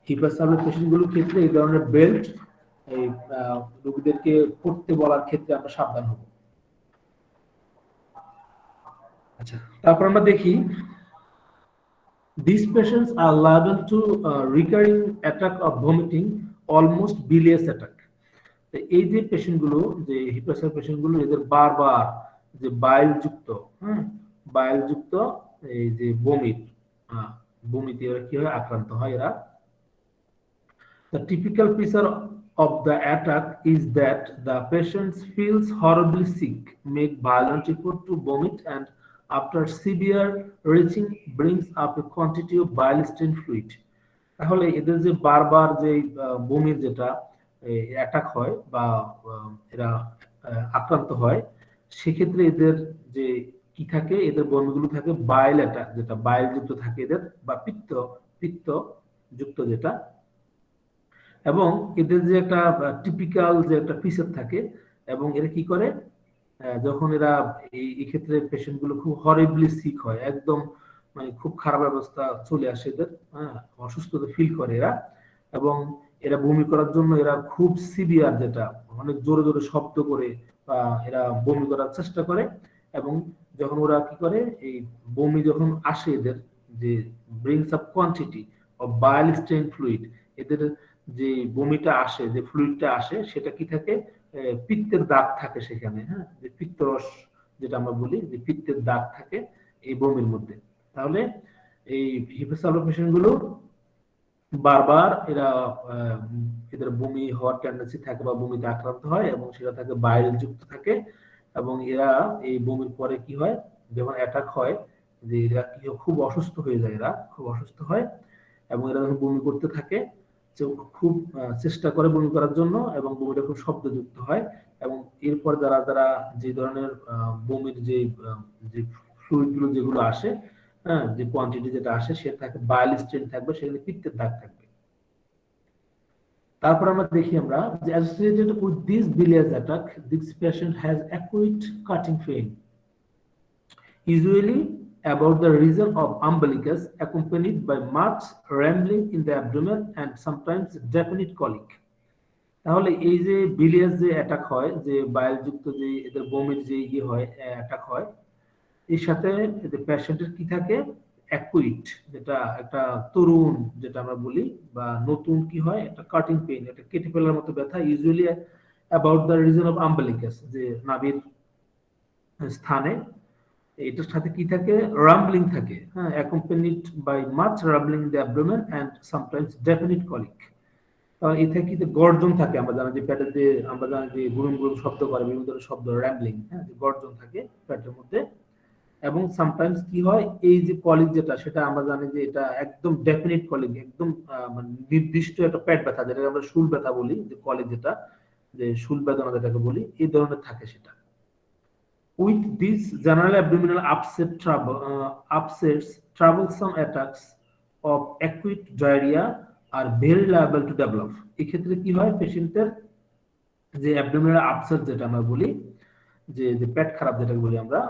হিপারসালফিক পেশেন্টগুলোর ক্ষেত্রে এই ধরনের বেল্ট এই রোগীদেরকে পড়তে বলার ক্ষেত্রে আমরা সাবধান হব। আচ্ছা, তারপর আমরা দেখি these patients are liable to recurring attack of vomiting, almost bilious attack. এই যে পেশেন্ট গুলো, যে হিপারসালফিক পেশেন্ট গুলো, এদের বারবার যে বাইল যুক্ত এই যে বমিতে এরা কি হয়, আক্রান্ত হয় এরা। The typical feature of the attack is that the patient feels horribly sick, make violent effort to vomit, and after severe retching brings up a quantity of bile stained fluid. তাহলে এদের যে বারবার যে বমির যেটা অ্যাটাক হয় বা এরা আক্রান্ত হয়, সেক্ষেত্রে এদের যে কি থাকে, এদের বমিগুলো থাকে বাইল অ্যাটাক, যেটা বাইল যুক্ত থাকে এদের, বা পিত্ত যুক্ত যেটা। এবং এদের যে একটা টিপিক্যাল যে একটা ফিচার থাকে, এবং এরা কি করে, যখন এরা এই ক্ষেত্রে পেশেন্ট গুলো খুব হরিবলি সিক হয়, একদম মানে খুব খারাপ অবস্থা চলে আসে এদের, অসুস্থতা ফিল করে এরা, এবং এরা বমি করার জন্য এরা খুব সিভিয়ার, যেটা অনেক জোরে জোরে শব্দ করে বা এরা বমি করার চেষ্টা করে। এবং যখন ওরা কি করে, এই বমি যখন আসে এদের, যে brings up quantity of bile stain fluid, এদের যে বমিটা আসে, যে ফ্লুইডটা আসে, সেটা কি থাকে, পিত্তের দাগ থাকে সেখানে, হ্যাঁ, যে পিত্তরস যেটা আমরা বলি, যে পিত্তের দাগ থাকে এই বমির মধ্যে। তাহলে এই হিপারসালফিক পেশেন্ট গুলো বারবার এদের বমি হওয়ার টেন্ডেন্সি থাকে বা বমিতে আক্রান্ত হয়, এবং সেটা থাকে বাইল যুক্ত থাকে। এবং এরা এই বমির পরে কি হয়, যখন অ্যাটাক হয়, যে এরা কি খুব অসুস্থ হয়ে যায়, এরা খুব অসুস্থ হয়, এবং এরা যখন বমি করতে থাকে খুব চেষ্টা করে বমি করার জন্য, এবং বমিটা খুব শব্দযুক্ত হয়। এবং এরপর যারা যারা যে ধরনের বমির যে ফ্লুইড গুলো যেগুলো আসে, হ্যাঁ, যে কোয়ান্টিটি যেটা আসে, সেটা থাকে বাইল স্টেইন থাকবে, সেখানে পিত্তের দাগ থাকবে। তারপর আমরা দেখি আমরা যে associated with this bilious attack, this patient has acute cutting pain, usually about the region of umbilicus, accompanied by much rambling in the abdomen and sometimes definite colic. তাহলে এই যে bilious যে অ্যাটাক হয়, যে বাইল যুক্ত যে এদের বমির যে হয় অ্যাটাক হয়, এর সাথে এদের পেশেন্টের কি থাকে, অ্যাকুইট, যেটা একটা তরুণ যেটা আমরা বলি বা নতুন কি হয়, একটা কাটিং পেইন, একটা কেটে ফেলার মতো ব্যথা, usually about the reason of umbilicus, যে নাভির স্থানে। এটার সাথে কি থাকে, রাম্বলিং থাকে, হ্যাঁ, accompanied by much rumbling in the abdomen and sometimes definite colic. এতে কি গর্জন থাকে, আমরা জানি যে পেটের যে আমরা জানি যে গুরুম গুরুম শব্দ করে, বিভিন্ন ধরনের শব্দ, র্যাম্বলিং, হ্যাঁ, যে গর্জন থাকে পেটের মধ্যে। এবং সামটাইমস কি হয়, এই যে কলিক যেটা, সেটা আমরা জানি যে এটা একদম ডেফিনিট কলিক, একদম মানে নির্দিষ্ট একটা পেট ব্যথা, যেটা আমরা শুল ব্যথা বলি, যে কলিক যেটা, যে শুল বেদনা যেটাকে বলি, এই ধরনের থাকে সেটা। With these general abdominal upsets, troublesome attacks of acute diarrhea are very liable to develop. এই ক্ষেত্রে কি হয়, পেশেন্টের যে অ্যাবডোমিনাল আপসেট যেটা আমরা বলি, যে যে পেট খারাপ যেটাকে বলি আমরা,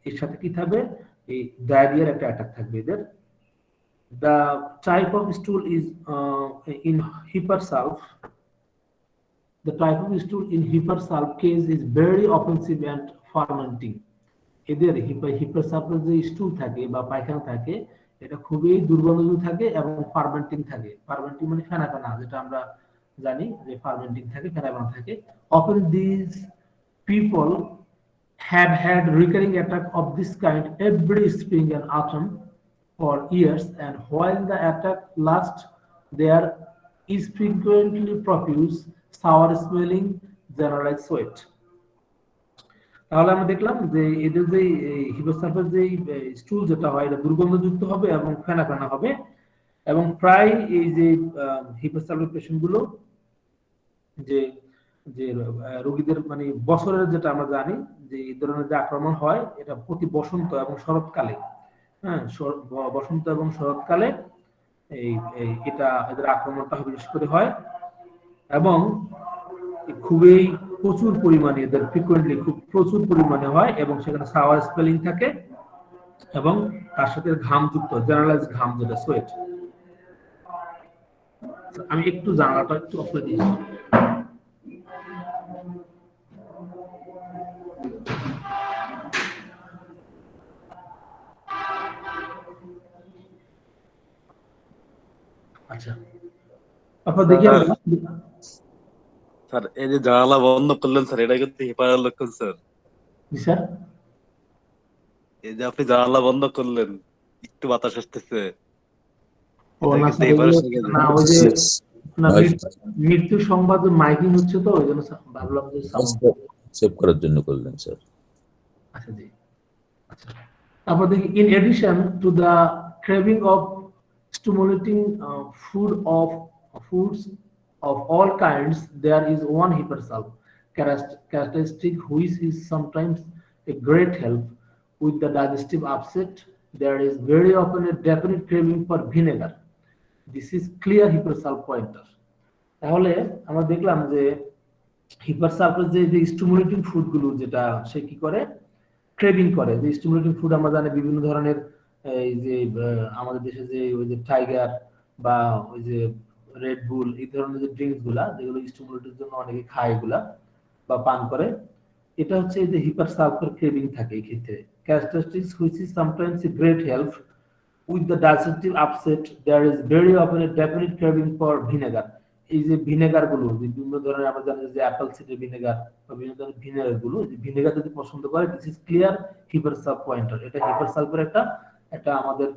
এর সাথে কি থাকবে, এই ডায়রিয়ার একটা অ্যাটাক থাকবে এদের। The type of stool is in hipersalp. The type of stool in hipersalp case is very offensive and fermenting. এদের হিপারসালফের যে স্টুল থাকে বা পায়খানা থাকে, এটা খুবই দুর্গন্ধযুক্ত থাকে এবং ফার্মেন্টিং থাকে। ফার্মেন্টিং মানে ফেনা ফেনা, যেটা আমরা জানি যে ফার্মেন্টিং থাকে, ফেনা বানা থাকে। Often these people have had recurring attack of this kind every spring and autumn for years, and while the attack lasts, there is frequently profuse, sour smelling, generalized sweat. তাহলে আমরা দেখলাম যে এদের যে হিপোসালফার যে স্টুল যেটা হয় এটা দুর্গন্ধযুক্ত হবে এবং ফেনা ফেনা হবে, এবং প্রায় এই যে হিপোসালফার পেশেন্ট গুলো যে যে রোগীদের মানে বছরের যেটা আমরা জানি যে এই ধরনের যে আক্রমণ হয় এটা প্রতি বসন্ত এবং শরৎকালে, হ্যাঁ বসন্ত এবং শরৎকালে এই এটা এদের আক্রমণটা বিশেষ করে হয়, এবং খুবই প্রচুর পরিমাণে এদের ফ্রিকোয়েন্টলি খুব প্রচুর পরিমাণে হয়, এবং সেখানে সাওয়ার স্পেলিং থাকে এবং তার সাথে ঘাম যুক্ত জেনারেলাইজ ঘাম যেটা সোয়েট। আমি একটু জানালাটা একটু অফ করে দিই। আচ্ছা, তারপর দেখি আমরা স্যার এই যে জানালা বন্ধ করলেন স্যার, এটা কিন্তু হিপারের লক্ষণ স্যার। স্যার এই যে আপনি জানালা বন্ধ করলেন, একটু বাতাস আসতেছে, ও এটা না কিন্তু স্যার, হিপারের ওই সঙ্গে না ওই যে না মৃত্যু সংবাদ মাইকিং হচ্ছে তো ওই জন্য ভাবলাম যে সাউন্ড সেভ করার জন্য করলেন স্যার। আচ্ছা জি, আচ্ছা তারপর দেখি in addition to the craving of stimulating foods of all kinds, there is one hypersal characteristic which is sometimes a great help with the digestive upset. There is very often a definite craving for vinegar. This is clear hypersal pointer. তাহলে আমরা দেখলাম যে হিপারসালফার যে স্টিমুলেটিং ফুড গুলো যেটা সে কি করে ক্রেভিং করে, যে স্টিমুলেটিং ফুড আমরা জানি বিভিন্ন ধরনের এই যে আমাদের দেশে যে ওই যে টাইগার বা ওই যে রেড বুল এই ধরনের যে ড্রিঙ্কস গুলা যেগুলো স্টিমুলেটের জন্য অনেকে খায় এগুলা বা পান করে, এটা হচ্ছে এই যে হিপারসালফার ক্রেভিং থাকে এই ক্ষেত্রে। Characteristics which is sometimes a great help with the digestive upset, there is very often a definite craving for vinegar. এই যে ভিনেগার গুলো বিভিন্ন ধরনের আমরা জানি যে অ্যাপল সিডার ভিনেগার বা বিভিন্ন ধরনের ভিনেগার গুলো, যে ভিনেগার যদি পছন্দ করে, দিস ইজ ক্লিয়ার হিপারসাল পয়েন্টার। এটা হিপারসালফার একটা আমাদের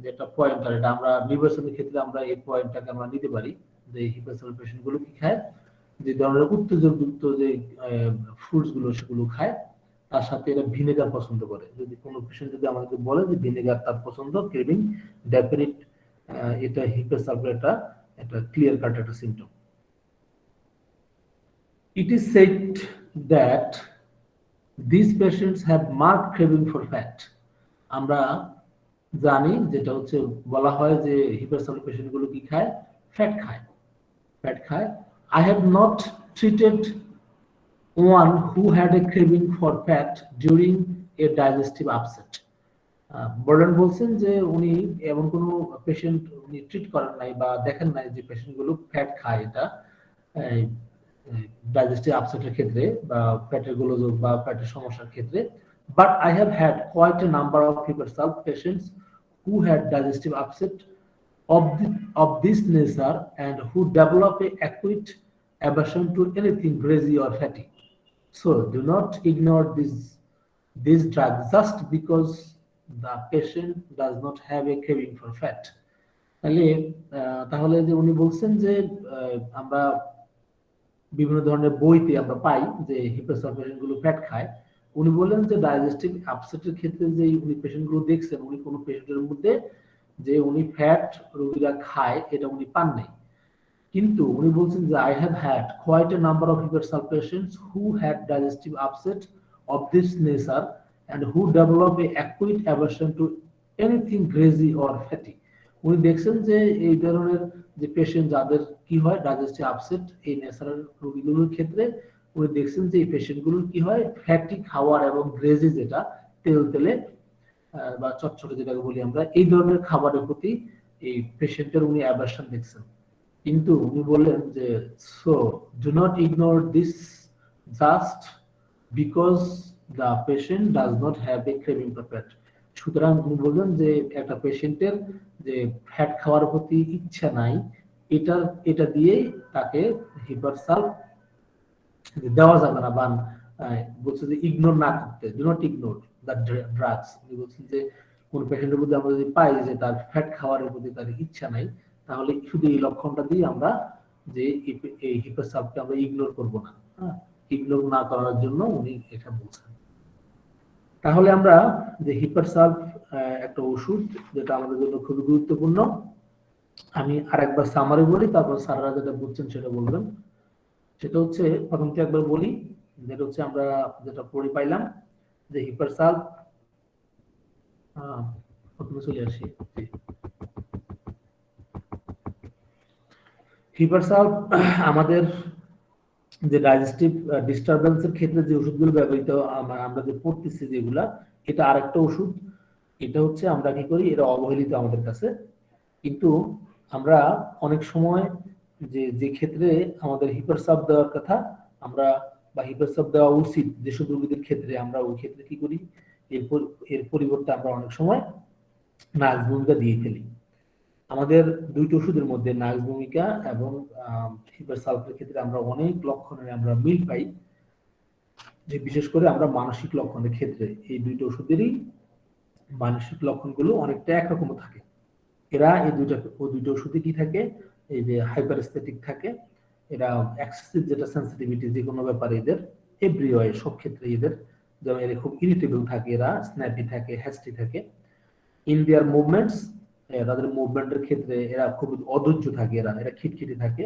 যেটা পয়েন্টার, এটা আমরা নির্বাচনের ক্ষেত্রে আমরা এই পয়েন্টটাকে আমরা নিতে পারি যে হিপারসাল পেশেন্ট গুলো কি খায়, যে ধরনের উত্তেজকযুক্ত যে ফ্রুটস গুলো সেগুলো খায়, তার সাথে এরা ভিনেগার পছন্দ করে। যদি কোনো পেশেন্ট যদি আমাদেরকে বলে যে ভিনেগার তার পছন্দ, ক্রেভিং ডেফিনিট, এটা হিপারসালফার একটা ক্লিয়ার কাট একটা symptom. It is said that these patients have marked craving for fat. আমরা জানি যেটা হচ্ছে বলা হয় যে হিপারসালফার পেশেন্ট গুলো কি খায়, ফ্যাট খায়, ফ্যাট খায়। I have not treated one who had a craving for fat during a digestive upset. বর্ডেন বলছেন যে উনি এমন কোন পেশেন্ট উনি ট্রিট করেন নাই বা দেখেন নাই যে পেশেন্ট গুলো ফ্যাট খায় এটা ডাইজেস্টিভ আপসেটের ক্ষেত্রে বা পেটের গোলযোগ বা পেটের সমস্যার ক্ষেত্রে। But I have had quite a number of hepar sulph patients who had digestive upset of this nature and who develop a acute aversion to anything greasy or fatty. So do not ignore this drug just because the patient does not have a craving for fat. তাহলে যে উনি বলছেন যে আমরা বিভিন্ন ধরনের বইতে আমরা পাই যে হিপারসালফার পেশেন্ট গুলো ফ্যাট খায়। উনি বললেন যে ডাইজেস্টিভ আপসেটের ক্ষেত্রে যে উনি পেশেন্ট গুলো দেখছেন, উনি কোনো পেশেন্টের মধ্যে যে উনি ফ্যাট রোগীরা খায় এটা উনি পান নাই। কিন্তু উনি বলছেন যে I have had quite a number of hipersal patients who had digestive upset of this nature and who develop a acute aversion to anything greasy or fatty. উনি দেখছেন যে এই ধরনের যে পেশেন্ট যাদের কি হয় ডাইজেস্টিভ আপসেট এই ন্যাচারাল রোগীগুলোর ক্ষেত্রে উনি দেখছেন যে এই পেশেন্টগুলোর কি হয় ফ্যাটি খাওয়ার এবং গ্রেজি যেটা তেল তেলে বা চটচটে যেটাকে বলি আমরা, এই ধরনের খাবারের প্রতি এই পেশেন্টের উনি অ্যাভারশন দেখছেন। কিন্তু উনি বললেন যে so do not ignore this just because the patient does not have a craving for fat. সুতরাং উনি বললেন যে একটা পেশেন্টের যে ফ্যাট খাওয়ার প্রতি ইচ্ছা নাই, এটা দিয়েই তাকে হিপারসালভ দেওয়া যাবে না, বা বলছে যে ইগনোর না করতে, do not ignore the drugs. বলছেন যে কোন পেশেন্টের মধ্যে আমরা যদি পাই যে তার ফ্যাট খাওয়ার প্রতি তার ইচ্ছা নাই, তাহলে শুধু এই লক্ষণটা দিয়ে আমরা যে এই হিপারসালভকে আমরা ইগনোর করব না। হ্যাঁ, ইগনোর না করার জন্য উনি এটা বলছেন। তাহলে আমরা যে হিপারসালভ একটা ওষুধ যেটা আমাদের জন্য খুবই গুরুত্বপূর্ণ। আমি আরেকবার সামারি বলি, তারপর স্যাররা যেটা বুঝছেন সেটা বলবেন। সেটা হচ্ছে প্রথমত একবার বলি, যেটা হচ্ছে আমরা যেটা পড়ে পাইলাম যে হিপারসালভ, প্রথমে চলে আসি। হিপারসালভ আমাদের যে ডাইজেস্টিভ ডিস্টারবেন্সের ক্ষেত্রে যে ওষুধগুলো ব্যবহৃত আমরা যে পড়তেছি যেগুলা, এটা আরেকটা ওষুধ। এটা হচ্ছে আমরা কি করি, এটা অবহেলিত আমাদের কাছে, কিন্তু আমরা অনেক সময় যে ক্ষেত্রে আমাদের হিপারসালভ দেওয়ার কথা আমরা বা হিপারসালভ দেওয়া উচিত যেসব রোগীদের ক্ষেত্রে, আমরা ওই ক্ষেত্রে কি করি, এর পরিবর্তে আমরা অনেক সময় নাক্স ভূমিকা দিয়ে ফেলি। আমাদের দুইটি ওষুধের মধ্যে নাক্স ভূমিকা এবং হিপারসালভের ক্ষেত্রে আমরা অনেক লক্ষণে আমরা মিল পাই, যে বিশেষ করে আমরা মানসিক লক্ষণের ক্ষেত্রে এই দুইটা ওষুধেরই মানসিক লক্ষণগুলো অনেকটা একরকম থাকে। এরা এই দুইটা ওষুধে কি থাকে, এই যে হাইপারস্থেটিক থাকে, এরা এক্সেসিভ যেটা সেন্সিটিভিটি যে কোনো ব্যাপারে এদের এভরিওয়ে সব ক্ষেত্রে এদের, যেমন এরা খুব ইরিটেবল থাকে, এরা স্ন্যাপি থাকে, হ্যাস্টি থাকে। ইন দেয়ার মুভমেন্টস, তাদের মুভমেন্টের ক্ষেত্রে এরা খুব অধৈর্য থাকে, এরা খিটখিটে থাকে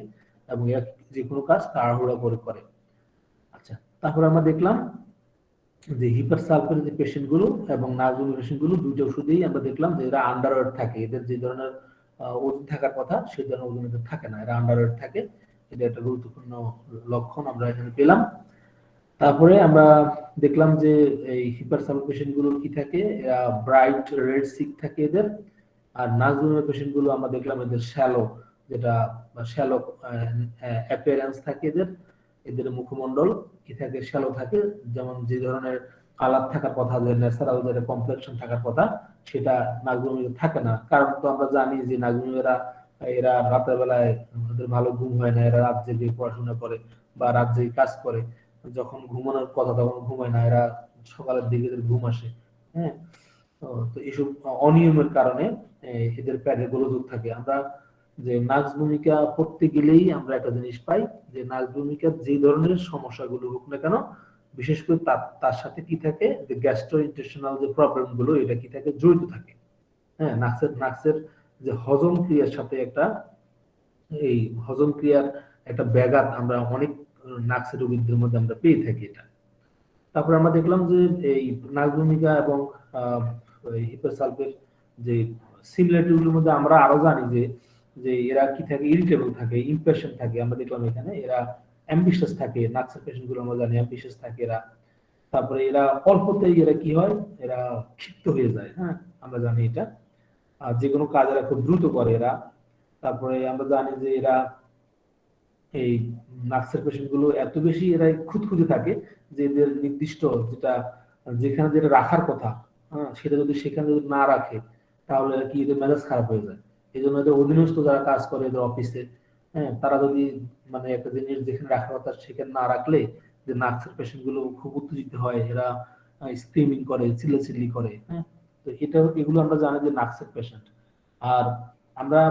এবং এরা যে কোনো কাজ তাড়াহুড়া করে। আচ্ছা, তারপর আমরা দেখলাম যে হিপারসালভের যে পেশেন্ট গুলো এবং নার্ভের পেশেন্ট গুলো দুইটা ওষুধেই আমরা দেখলাম যে এরা আন্ডারওয়েট থাকে, এদের যে ধরনের ওজন থাকার কথা সেই ধরনের ওজন এদের থাকে না, এরা আন্ডারওয়েট থাকে। এটা একটা গুরুত্বপূর্ণ লক্ষণ আমরা এখানে পেলাম। তারপরে আমরা দেখলাম যে এই হিপারসালভ পেশেন্ট গুলোর কি থাকে, এরা ব্রাইট রেড সিক থাকে এদের। আর নার্ভের পেশেন্ট গুলো আমরা দেখলাম এদের শ্যালো, যেটা শ্যালো অ্যাপিয়ারেন্স থাকে এদের, এদের মুখমণ্ডল কি থাকে, শ্যালো থাকে। যেমন যে ধরনের কালার থাকার কথা, যে ন্যাচারাল যেটা কমপ্লেকশন থাকার কথা, সেটা নাগভূমিতে থাকে না। কারণ তো আমরা জানি যে নাগভূমিরা এরা রাতের বেলায় ওদের ভালো ঘুম হয় না, এরা রাত জেগে পড়াশোনা করে বা রাত জেগে কাজ করে, যখন ঘুমানোর কথা তখন ঘুমায় না, এরা সকালের দিকে এদের ঘুম আসে। হ্যাঁ, তো এইসব অনিয়মের কারণে এদের পেটে গোলযোগ থাকে। আমরা যে নাক্স ভূমিকা পড়তে গেলেই আমরা একটা জিনিস পাই, যে নাক্স ভূমিকার যে ধরনের সমস্যাগুলো হোক না কেন, বিশেষ করে তার সাথে কি থাকে, যে গ্যাস্ট্রোইন্টেস্টিনাল যে প্রবলেম গুলো এটা কি থাকে, জড়িত থাকে। হ্যাঁ, নাক্সের যে হজম ক্রিয়ার সাথে একটা, এই হজম ক্রিয়ার একটা ব্যাঘাত আমরা অনেক নাক্সের রোগীদের মধ্যে আমরা পেয়ে থাকি এটা। তারপর আমরা দেখলাম যে এই নাক্স ভূমিকা এবং হিপারসালভের যে সিমিলারিটি গুলোর মধ্যে আমরা আরো জানি যে যে এরা কি থাকে, ইরিটেবল থাকে, ইমপেশেন্ট থাকে। আমরা দেখলাম এখানে এরা অ্যাম্বিশাস থাকে, নাক্সের পেশেন্ট গুলো আমরা জানি অ্যাম্বিশাস থাকে এরা। তারপরে এরা অল্পতেই এরা কি হয়, এরা ক্ষিপ্ত হয়ে যায়। হ্যাঁ, আমরা জানি এটা। আর যে কোনো কাজ এরা খুব দ্রুত করে এরা। তারপরে আমরা জানি যে এরা এই নার্সের পেশেন্ট গুলো এত বেশি এরা খুঁতখুঁতে থাকে যে এদের নির্দিষ্ট যেখানে যেটা রাখার কথা, হ্যাঁ, সেটা যদি সেখানে যদি না রাখে তাহলে কি এদের মেজাজ খারাপ হয়ে যায়। এই জন্য এদের অধীনস্থ যারা কাজ করে এদের অফিসে, হ্যাঁ, তারা যদি মানে একটা জিনিস যেখানে রাখার কথা সেখানে না রাখলে যে নার্সের পেশেন্ট গুলো খুব উত্তেজিত হয়, এরা স্ক্রিমিং করে, চিল্লাচিল্লি করে। হ্যাঁ, তো এগুলো আমরা জানি যে নার্সের পেশেন্ট। আর আমরা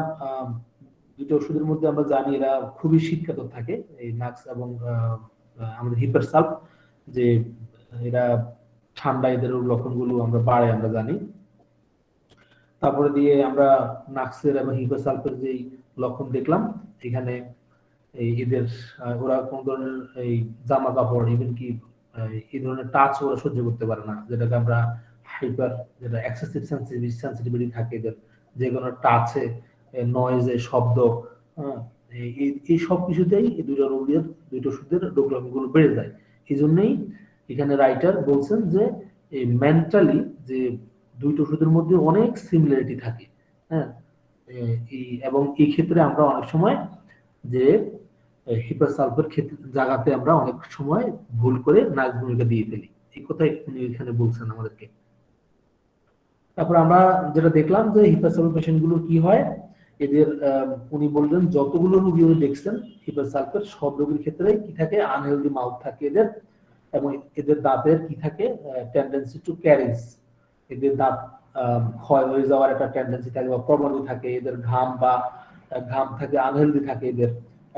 দুটো ওষুধের মধ্যে আমরা জানি এরা খুবই শীতকাতর থাকে, এই নাক্স এবং আমাদের হিপারসালভ, যে এরা ঠান্ডা এদের লক্ষণগুলো আমরা বাড়ে আমরা জানি। তারপরে দিয়ে আমরা নাক্সের এবং হিপারসালভের যে লক্ষণ দেখলাম, এখানে এদের ওরা কোন ধরনের এই জামা কাপড় ইভেন কি এই ধরনের টাচ ওরা সহ্য করতে পারে না, যেটাকে আমরা হাইপার, যেটা এক্সেসিভ সেন্সিটিভিটি থাকে এদের, যে কোনো টাচে, নয়েজে, শব্দ, এই সব কিছুতেই এই দুটো ওষুধের ডোগ্রামগুলো বেড়ে যায়। এই জন্যই এখানে রাইটার বলছেন যে এই মেন্টালি যে দুইটা ওষুধের মধ্যে অনেক সিমিলারিটি থাকে। হ্যাঁ, এবং এই ক্ষেত্রে আমরা অনেক সময় যে হিপারসালভের ক্ষেত্রে জায়গাতে আমরা অনেক সময় ভুল করে নাক্স ভূমিকা দিয়ে ফেলি, এই কথাই উনি এখানে বলছেন আমাদেরকে। তারপর আমরা যেটা দেখলাম যে হিপারসালভ পেশেন্ট গুলো কি হয়, এদের উনি বললেন যতগুলো রোগী উনি দেখছেন হিপার সালফের সব রোগীর ক্ষেত্রে কি থাকে, আনহেলদি মাউথ থাকে এদের, এবং এদের দাঁতের কি থাকে, টেন্ডেন্সি টু ক্যারিজ, এদের দাঁত ক্ষয় হয়ে যাওয়ার একটা টেন্ডেন্সি থাকে বা প্রবণতা থাকে, এদের ঘাম থাকে, আনহেলদি থাকে এদের,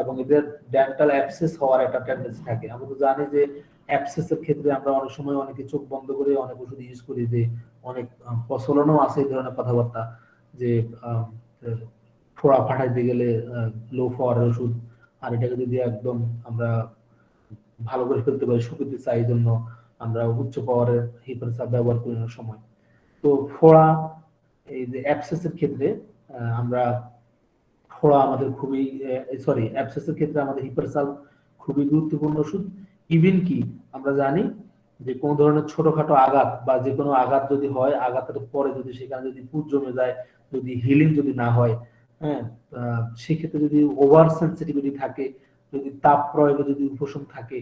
এবং এদের ডেন্টাল অ্যাবসেস হওয়ার একটা টেন্ডেন্সি থাকে। আমরা তো জানি যে অ্যাবসেসের ক্ষেত্রে আমরা অনেক সময় অনেকে চোখ বন্ধ করে অনেক ওষুধ ইউজ করি, যে অনেক প্রচলনও আছে এই ধরনের কথাবার্তা, যে ফোড়া ফাটাইতে গেলে লো পাওয়ারের ওষুধ, আর এটাকে যদি একদম আমরা ভালো করে ফেলতে পারি, শুকিয়ে চাই, এই জন্য আমরা উচ্চ পাওয়ারের হিপার সাব ব্যবহার করি অনেক সময়। তো ফোড়া, এই যে অ্যাবসেসের ক্ষেত্রে আমরা ফোড়া আমাদের খুবই, সরি, অ্যাবসেসের ক্ষেত্রে আমাদের হিপার সালফ খুবই গুরুত্বপূর্ণ ওষুধ। ইভেন কি আমরা জানি যে কোন ধরনের ছোটখাটো আঘাত বা যে কোনো আঘাত যদি হয়, আঘাতের পরে যদি সেখানে যদি পুঁজ জমে যায়, যদি হিলিং যদি না হয়, হ্যাঁ, সেক্ষেত্রে যদি ওভার সেন্সিটিভিটি থাকে, যদি তাপ প্রয়োগে যদি উপশম থাকে,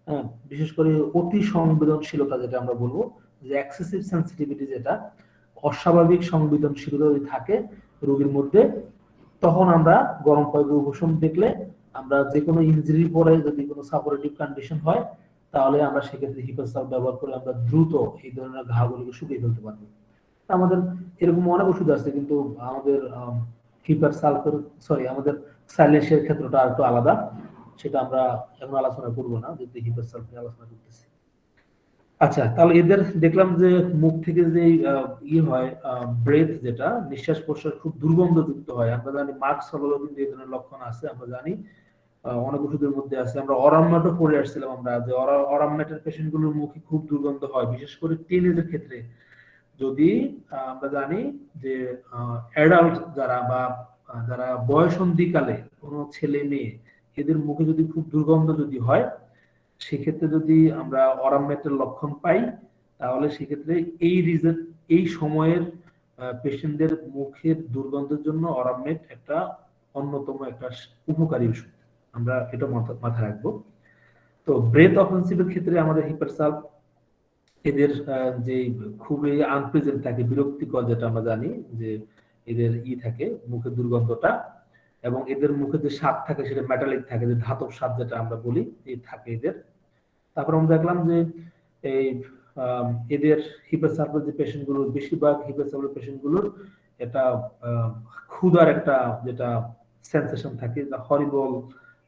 হ্যাঁ, বিশেষ করে অতি সংবেদনশীলতা যেটা আমরা বলবো, যে এক্সেসিভ সেন্সিটিভিটি, যেটা অস্বাভাবিক সংবেদনশীলতা যদি থাকে রোগীর মধ্যে, তখন আমরা গরম প্রয়োগে উপশম দেখলে, আমরা যে কোনো ইনজুরি পরে যদি কোনো সাপোর্টিভ কন্ডিশন হয়, তাহলে আমরা সেক্ষেত্রে হিপার সালফ ব্যবহার করে আমরা দ্রুত এই ধরনের ঘাগুলোকে শুকিয়ে ফেলতে পারবো। আমাদের এরকম অনেক ওষুধ আছে, কিন্তু আমাদের হিপার সালফের, সরি, আমাদের সাইলেন্সের ক্ষেত্রটা আর একটু আলাদা, সেটা আমরা এখন আলোচনা করবো না, যেহেতু হিপার সালফ নিয়ে আলোচনা করতেছি। আচ্ছা, তাহলে এদের দেখলাম যে মুখ থেকে যে হয়, ব্রেথ, যেটা নিঃশ্বাস প্রশ্বাস খুব দুর্গন্ধযুক্ত হয়। আমরা জানি মার্কস হলেও কিন্তু এই ধরনের লক্ষণ আছে, আমরা জানি অনেক ওষুধের মধ্যে আছে। আমরা অরামমেটও পড়ে আসছিলাম আমরা, যে অরামমেটের পেশেন্ট গুলোর মুখে খুব দুর্গন্ধ হয়, বিশেষ করে টিনেজের ক্ষেত্রে। যদি আমরা জানি যে অ্যাডাল্ট যারা বা যারা বয়সন্ধিকালে কোনো ছেলে মেয়ে, এদের মুখে যদি খুব দুর্গন্ধ যদি হয়, সেক্ষেত্রে যদি আমরা অরামমেটের লক্ষণ পাই, তাহলে সেক্ষেত্রে এই সময়ের পেশেন্টদের মুখের দুর্গন্ধের জন্য অরামমেট একটা অন্যতম একটা উপকারী ওষুধ, আমরা এটা মাথায় রাখবো। তো ব্রেথ অফেন্সিভের ক্ষেত্রে আমাদের হিপার সালফ, এদের যে খুবই আনপ্লেজেন্ট থাকে, বিরক্তিকর, যেটা আমরা জানি যে এদের থাকে মুখের দুর্গন্ধটা, এবং এদের মুখে যে স্বাদ থাকে সেটা মেটালিক থাকে, যে ধাতব স্বাদ যেটা আমরা বলি, এই থাকে এদের। তারপর আমরা দেখলাম যে এই এদের হিপার সালফের যে পেশেন্ট গুলো, বেশিরভাগ হিপার সালফের পেশেন্ট গুলোর এটা ক্ষুধার একটা যেটা সেন্সেশন থাকে, হরিবল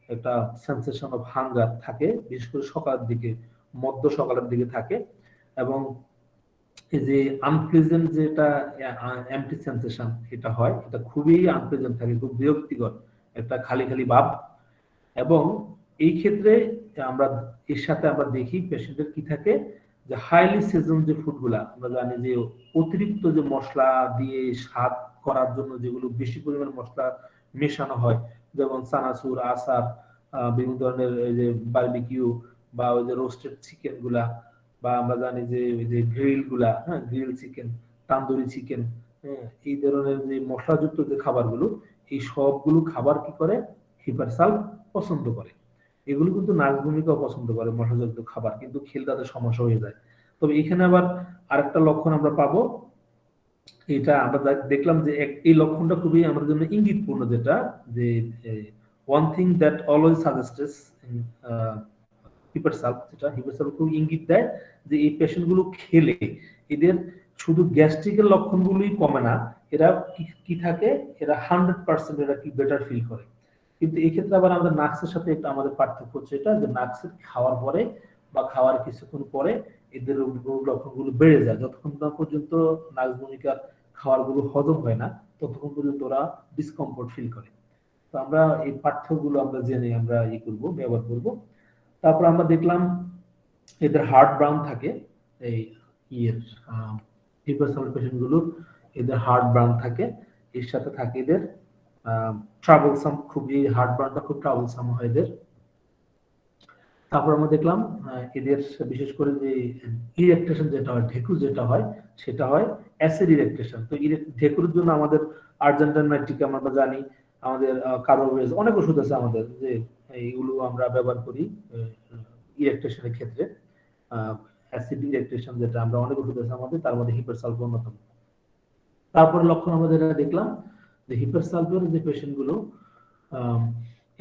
একটা সেন্সেশন অফ হাঙ্গার থাকে, বিশেষ করে সকালের দিকে, মধ্য সকালের দিকে থাকে। এবং এই যে আনপ্লেজেন্ট যেটা এমটি সেন্সেশন এটা হয়, এটা খুবই আনপ্লেজেন্ট থাকে, খুব বিরক্তিকর একটা খালি খালি ভাব। এবং এই ক্ষেত্রে আমরা এর সাথে আমরা দেখি পেশেন্টের কি থাকে, যে হাইলি সিজন যে ফুডগুলা, আমরা জানি যে অতিরিক্ত যে মশলা দিয়ে স্বাদ করার জন্য যেগুলো বেশি পরিমাণ মশলা মেশানো হয়, যেমন চানাচুর, আচার, বিভিন্ন ধরনের এই যে বারবিকিউ বা ওই যে রোস্টেড চিকেন গুলা, বা আমরা জানি যে ওই যে গ্রিল গুলা, হ্যাঁ, গ্রিল চিকেন, তান্দুরি চিকেন, হ্যাঁ, এই ধরনের যে মশলাযুক্ত যে খাবারগুলো, এই সবগুলো খাবার কি করে, হিপার সালফ পছন্দ করে। এগুলো কিন্তু নার্সভূমিকাও পছন্দ করে মশলাযুক্ত খাবার, কিন্তু খেলে তাদের সমস্যা হয়ে যায়। তবে এখানে আবার আরেকটা লক্ষণ আমরা পাবো, এটা আমরা দেখলাম যে এই লক্ষণটা খুবই আমাদের জন্য ইঙ্গিতপূর্ণ, যেটা যে one thing that always suggests hepar sulph, যেটা হিপার সালফ খুব ইঙ্গিত দেয় যে এই পেশেন্ট গুলো খেলে এদের শুধু গ্যাস্ট্রিকের লক্ষণগুলোই কমে না, এরা কি থাকে, এরা 100% এরা কি বেটার ফিল করে। কিন্তু এই ক্ষেত্রে আবার আমাদের নাক্সের সাথে একটা আমাদের পার্থক্য হচ্ছে এটা, যে নাক্সের খাওয়ার পরে বা খাওয়ার কিছুক্ষণ পরে এদের রোগ লক্ষণগুলো বেড়ে যায়, যতক্ষণ না পর্যন্ত নাক্সভূমিকার খাবারগুলো হজম হয় না, ততক্ষণ পর্যন্ত ওরা ডিসকমফোর্ট ফিল করে। তো আমরা এই পাঠ্যগুলো আমরা জেনে আমরা করব, ব্যবহার করব। তারপর আমরা দেখলাম এদের হার্ট ব্রাউন থাকে, এই ইয়ের হিপার সালফেট পেশেন্ট গুলো, এদের হার্ট ব্রাউন থাকে, এর সাথে থাকে এদের ট্রাবলসাম, খুবই হার্ট ব্রাউনটা খুব ট্রাবলসাম হয় এদের। তারপর আমরা দেখলাম এদের বিশেষ করে যে ইরেকটেশন যেটা হয়, ঢেকুর যেটা হয়, সেটা হয় অ্যাসিড ইরেকটেশন। তো ঢেকুরের জন্য আমাদের আর্জেন্টাইন নাইট্রিক আমরা জানি, আমাদের কার্বোভেজ অনেক ওষুধ আছে আমাদের, যে এইগুলো আমরা ব্যবহার করি ইরেকটেশনের ক্ষেত্রে। অ্যাসিড ইরেকটেশন যেটা আমরা অনেক ওষুধ আছে আমাদের, তার মধ্যে হিপার সালফ অন্যতম। তারপরে লক্ষণ আমরা যেটা দেখলাম যে হিপারসালফের যে পেশেন্ট গুলো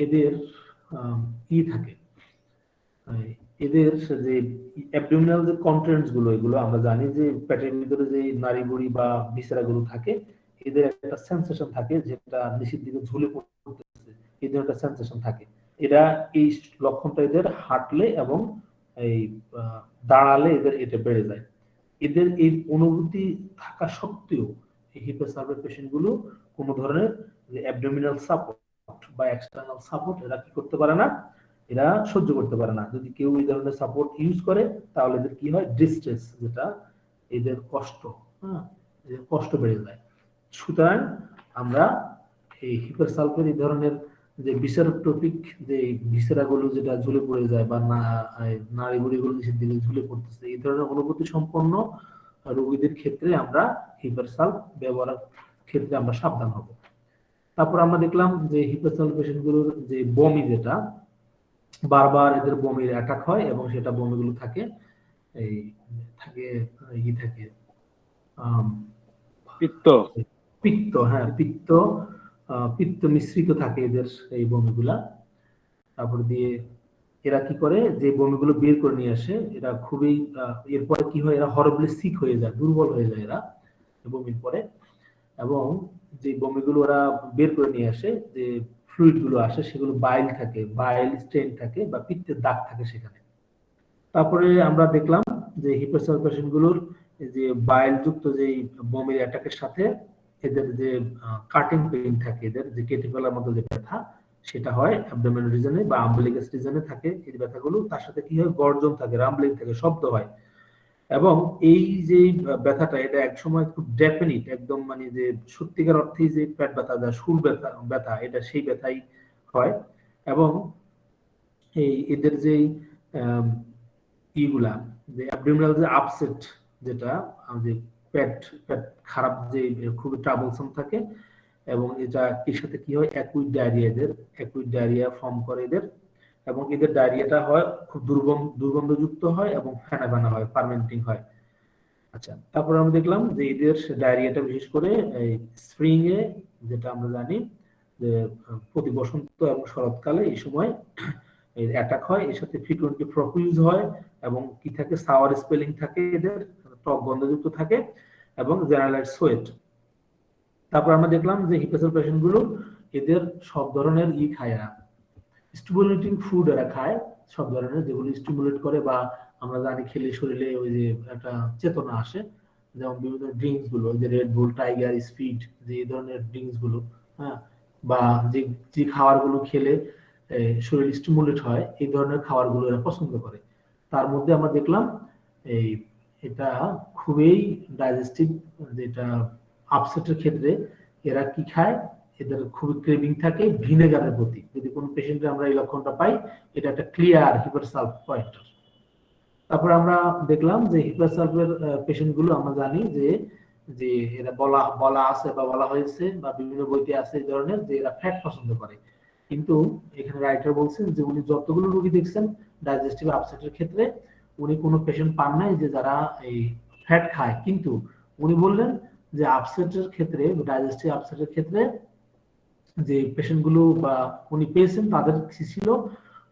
এদের থাকে, এদের যে অ্যাবডোমিনাল যে কন্টেন্টস গুলো, এগুলো আমরা জানি যে পেটের ভিতরে যে নাড়িভুড়ি বা ভিসেরা গুলো থাকে, এদের একটা সেন্সেশন থাকে যেটা নিচের দিকে ঝুলে পড়তেছে, এদের একটা সেন্সেশন থাকে। এরা এই লক্ষণটা এদের হাঁটলে এবং এই দাঁড়ালে এদের এটা বেড়ে যায়। এদের এই অনুভূতি থাকা সত্ত্বেও এই হিপোসালফের পেশেন্ট গুলো কোনো ধরনের অ্যাবডোমিনাল সাপোর্ট বা এক্সটার্নাল সাপোর্ট এরা কি করতে পারে না, এরা সহ্য করতে পারে না। যদি কেউ এই ধরনের সাপোর্ট ইউজ করে তাহলে এদের কি হয়, ডিস্ট্রেস, যেটা এদের কষ্ট, হ্যাঁ, এদের কষ্ট বেড়ে যায়। সুতরাং আমরা এই হিপারসালফের এই ধরনের যে ভিসেরোট্রপিক যে ভিসেরাগুলো যেটা ঝুলে পড়ে যায় বা নাড়িভুড়িগুলো নিচের দিকে ঝুলে পড়তেছে, এই ধরনের অনুভূতি সম্পন্ন রোগীদের ক্ষেত্রে আমরা হিপারসালফ ব্যবহারের ক্ষেত্রে আমরা সাবধান হব। তারপর আমরা দেখলাম যে হিপারসালফ পেশেন্টগুলোর যে বমি, যেটা বারবার এদের বমির অ্যাটাক হয় এবং সেটা বমিগুলো থাকে এই থাকে থাকে পিত্ত পিত্ত, হ্যাঁ পিত্ত, পিত্ত মিশ্রিত থাকে এদের এই বমিগুলা। তারপর দিয়ে এরা কি করে, যে বমিগুলো বের করে নিয়ে আসে, এরা খুবই এরপরে কি হয়, এরা হরবলি সিক হয়ে যায়, দুর্বল হয়ে যায় এরা বমির পরে। এবং যে বমিগুলো ওরা বের করে নিয়ে আসে, যে ফ্লুইড গুলো আসে, সেগুলো বাইল থাকে, বাইল স্টেন থাকে বা পিত্তের দাগ থাকে সেখানে। তারপরে আমরা দেখলাম যে হিপারসালফ পেশেন্ট গুলোর যে বাইল যুক্ত যে বমির অ্যাটাকের সাথে এদের যে কাটিং পেইন থাকে, এদের যে কেটে ফেলার মতো যে ব্যথা, সেটা হয় অ্যাবডোমিনাল রিজনে বা আম্বিলিকাস রিজনে থাকে এই ব্যথাগুলো। তার সাথে কি হয়, গর্জন থাকে, রাম্বলিং থাকে, শব্দ হয়। এবং এই যে ব্যথাটা, এটা একসময় খুব ডেফিনিট, একদম মানে যে সত্যিকার অর্থে যে পেট ব্যথা, যা সুর ব্যথা ব্যথা, এটা সেই ব্যথাই হয়। এবং এই এদের যে ইগুলা, যে অ্যাবডোমিনাল যে আপসেট, যেটা যে পেট পেট খারাপ, যে খুবই ট্রাবলসাম থাকে। এবং এটা এর সাথে কি হয়, অ্যাকুইড ডায়রিয়া, এদের অ্যাকুইড ডায়রিয়া ফর্ম করে এদের। এবং এদের ডায়রিয়াটা হয় খুব দুর্গন্ধযুক্ত হয় এবং ফেনা ফেনা হয়, ফার্মেন্টিং হয়। আচ্ছা, তারপর আমরা দেখলাম যে এদের ডায়রিয়াটা বিশেষ করে এই স্প্রিং এ, যেটা আমরা জানি যে প্রতি বসন্ত এবং শরৎকালে এই সময় এর অ্যাটাক হয়। এর সাথে ফ্রিকোয়েন্টলি প্রফিউজ হয় এবং কি থাকে, সাওয়ার স্পেলিং থাকে, এদের টক গন্ধযুক্ত থাকে এবং জেনারেলাইজড সোয়েট। তারপর আমরা দেখলাম যে হিপারসালফ পেশেন্ট গুলো এদের সব ধরনের খায়, এরা স্টিমুলেটিং ফুড এরা খায় সব ধরনের, যেগুলো স্টিমুলেট করে বা আমরা জানি খেলে শরীরে ওই যে একটা চেতনা আসে। যেমন বিভিন্ন ড্রিঙ্কস গুলো, যে রেড বুল, টাইগার, স্পিড, যে এই ধরনের ড্রিঙ্কস গুলো, হ্যাঁ, বা যে যে খাবার গুলো খেলে শরীর স্টিমুলেট হয়, এই ধরনের খাবার গুলো এরা পছন্দ করে। তার মধ্যে আমরা দেখলাম এই এটা খুবই ডাইজেস্টিভ, যেটা আপসেটের ক্ষেত্রে এরা কি খায়, এদের খুবই ক্রেভিং থাকে ভিনেগারের প্রতি। যদি কোনো পেশেন্টের আমরা এই লক্ষণটা পাই, এটা একটা ক্লিয়ার হিপারসালফ পয়েন্টার। তারপর আমরা দেখলাম যে হিপারসালফের পেশেন্ট গুলো আমরা জানি যে যে এরা বলা বলা আছে বা বলা হয়েছে বা বিভিন্ন বইতে আছে এই ধরনের, যে এরা ফ্যাট পছন্দ করে। কিন্তু এখানে রাইটার বলছেন যে উনি যতগুলো রোগী দেখছেন ডাইজেস্টিভ আপসেটের ক্ষেত্রে, উনি কোনো পেশেন্ট পান নাই যে যারা এই ফ্যাট খায়। কিন্তু উনি বললেন যে আপসেটের ক্ষেত্রে, ডাইজেস্টিভ আপসেটের ক্ষেত্রে যে পেশেন্ট গুলো বা উনি পেয়েছেন, তাদের ছিল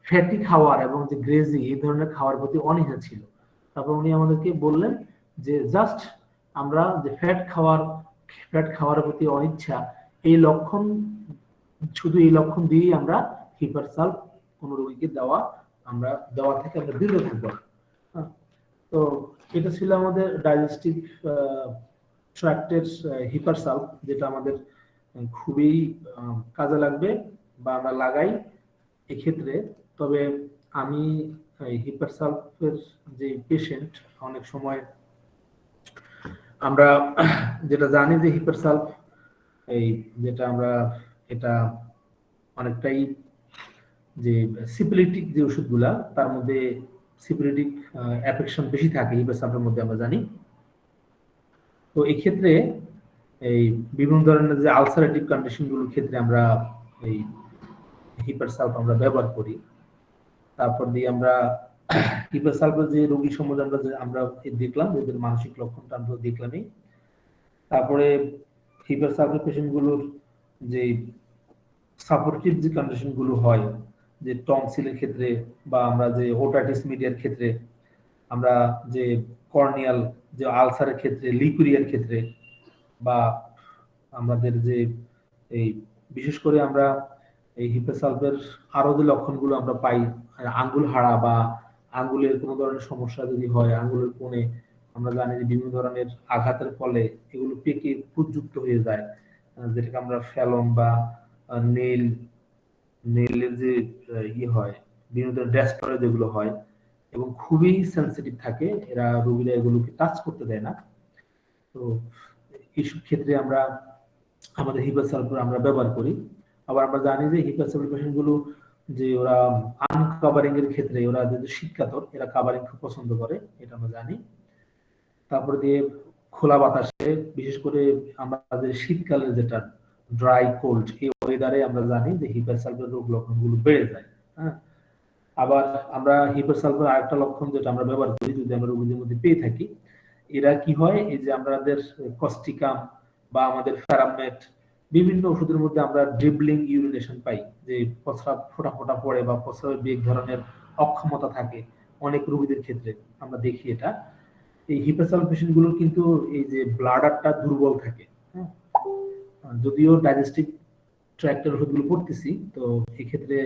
ফ্যাটি খাওয়ার এবং যে গ্রেজি এই ধরনের খাওয়ার প্রতি অনীহা ছিল। তারপর উনি আমাদেরকে বললেন যে জাস্ট আমরা যে ফ্যাট খাওয়ার প্রতি অনিচ্ছা, এই লক্ষণ, শুধু এই লক্ষণ দিয়েই আমরা হিপারসালফ কোন রোগীকে দেওয়া থেকে আমরা বিরত থাকবো না। তো এটা ছিল আমাদের ডাইজেস্টিভ ট্র্যাক্টের হিপারসালফ, যেটা আমাদের খুবই কাজে লাগবে বা আমরা লাগাই এক্ষেত্রে। তবে আমি হিপারসালফের যে পেশেন্ট, অনেক সময় আমরা যেটা জানি যে হিপারসালফ এই যেটা আমরা এটা অনেকটাই যে সিপিলিটিক যে ওষুধগুলা, তার মধ্যে সিপিলিটিক অ্যাফেকশন বেশি থাকে হিপারসালফের মধ্যে আমরা জানি। তো এই ক্ষেত্রে এই বিভিন্ন ধরনের যে আলসারেটিভ কন্ডিশন গুলোর ক্ষেত্রে আমরা এই হিপারসালফ আমরা ব্যবহার করি। তারপর দিয়ে আমরা হিপারসালফের যে রোগী সম্বন্ধে আমরা দেখলাম, এদের মানসিক লক্ষণটা আমরা দেখলামই। তারপরে হিপারসালফের পেশেন্ট গুলোর যে সাপোর্টিভ যে কন্ডিশন গুলো হয়, যে টনসিলের ক্ষেত্রে বা আমরা যে ওটাইটিস মিডিয়ার ক্ষেত্রে, আমরা যে কর্নিয়াল যে আলসারের ক্ষেত্রে, লিকুরিয়ার ক্ষেত্রে, বা আমাদের যে এই বিশেষ করে আমরা এই হিপোসালভের আরো যে লক্ষণগুলো আমরা পাই, আঙ্গুল হারা বা আঙ্গুলের কোনো ধরনের সমস্যা যদি হয়, আঙ্গুলের কোণে আমরা জানি যে বিভিন্ন ধরনের আঘাতের ফলে এগুলো পেকে খুঁতযুক্ত হয়ে যায়, যেটাকে আমরা ফ্যালন বা নেল, নেলের যে হয়, বিভিন্ন ধরনের ডেস্ট্রয় যেগুলো হয় এবং খুবই সেন্সিটিভ থাকে, এরা রোগীরা এগুলোকে টাচ করতে দেয় না। তো এইসব ক্ষেত্রে আমরা আমাদের হিপাসালফার আমরা ব্যবহার করি। আবার আমরা জানি যে হিপাসালফার পেশেন্ট গুলো যে ওরা আনকাভারিং এর ক্ষেত্রে ওরা যেহেতু শীতকাতর, এরা কাভারিং খুব পছন্দ করে, এটা আমরা জানি। তারপরে দিয়ে খোলা বাতাসে, বিশেষ করে আমাদের শীতকালের যেটা ড্রাই কোল্ড, এই ওয়েদারে আমরা জানি যে হিপাসালফার রোগ লক্ষণগুলো বেড়ে যায়। হ্যাঁ, আবার আমরা হিপাসালফার আরেকটা লক্ষণ যেটা আমরা ব্যবহার করি যদি আমরা রোগীদের মধ্যে পেয়ে থাকি, এরা কি হয়, এই যে আমাদের কস্টিকাম বা আমাদের ফেরামেট বিভিন্ন ওষুধের মধ্যে আমরা ড্রিবলিং ইউরিনেশন পাই, যে প্রস্রাব ফোঁটা ফোঁটা পড়ে বা প্রস্রাবের বেগ ধরনের অক্ষমতা থাকে অনেক রোগীদের ক্ষেত্রে আমরা দেখি এটা। এই হিপাসালফার পেশেন্ট গুলোর কিন্তু এই যে ব্লাডারটা দুর্বল থাকে। হ্যাঁ, যদিও ডাইজেস্টিভ ট্র্যাক্টের ওষুধগুলো পড়তেছি, তো এই ক্ষেত্রে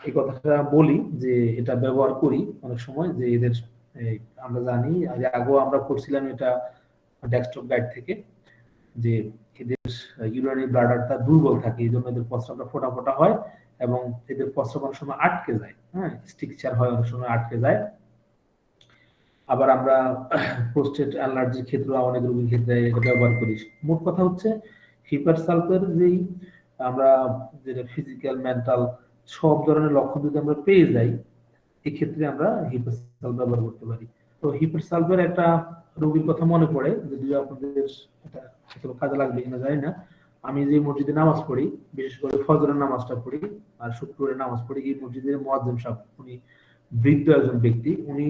এই কথাটা বলি যে এটা ব্যবহার করি অনেক সময়, যে এদের আমরা জানি আগেও আমরা পড়ছিলাম এটা ডেস্কটপ গাইড থেকে, যে এদের ইউরিনারি ব্লাডারটা দুর্বল থাকে, এই জন্য এদের প্রস্রাবটা ফোঁটা ফোঁটা হয় এবং এদের প্রস্রাব অনেক সময় আটকে যায়। হ্যাঁ, স্ট্রিকচার হয়, অনেক সময় আটকে যায়। আবার আমরা প্রোস্টেট অ্যালার্জির ক্ষেত্রে অনেক রোগীর ক্ষেত্রে এটা ব্যবহার করি। মোট কথা হচ্ছে হিপারসালফের যেই আমরা যেটা ফিজিক্যাল মেন্টাল সব ধরনের লক্ষণ যদি আমরা পেয়ে যাই, এক্ষেত্রে আমরা হিপারসালফ ব্যবহার করতে পারি। তো হিপারসালফের একটা রোগীর কথা মনে পড়ে, যদিও আপনাদের এটা কাজে লাগবে কিনা জানি না। আমি যে মসজিদে নামাজ পড়ি, বিশেষ করে ফজরের নামাজটা পড়ি আর শুক্রবারের নামাজ পড়ি, এই মসজিদের মুয়াজ্জিম সাহেব, উনি বৃদ্ধ একজন ব্যক্তি, উনি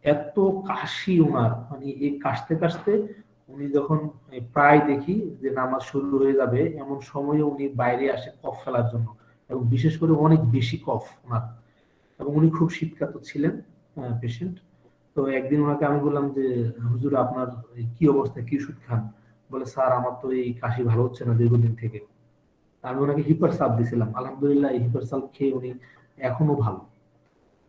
এত কাশি ওনার, মানে এই কাশতে কাশতে উনি যখন প্রায় দেখি যে নামাজ শুরু হয়ে যাবে এমন সময়ে উনি বাইরে আসে কফ ফেলার জন্য, এবং বিশেষ করে অনেক বেশি কফ ওনার, এবং উনি খুব শীতকাতর ছিলেন পেশেন্ট। তো একদিন ওনাকে আমি বললাম যে হুজুর আপনার কি অবস্থা, কি ওষুধ খান? বলে স্যার আমার তো এই কাশি ভালো হচ্ছে না দীর্ঘদিন থেকে। আমি ওনাকে হিপার সালফ দিছিলাম, আলহামদুলিল্লাহ এই হিপার সালফ খেয়ে উনি এখনো ভালো।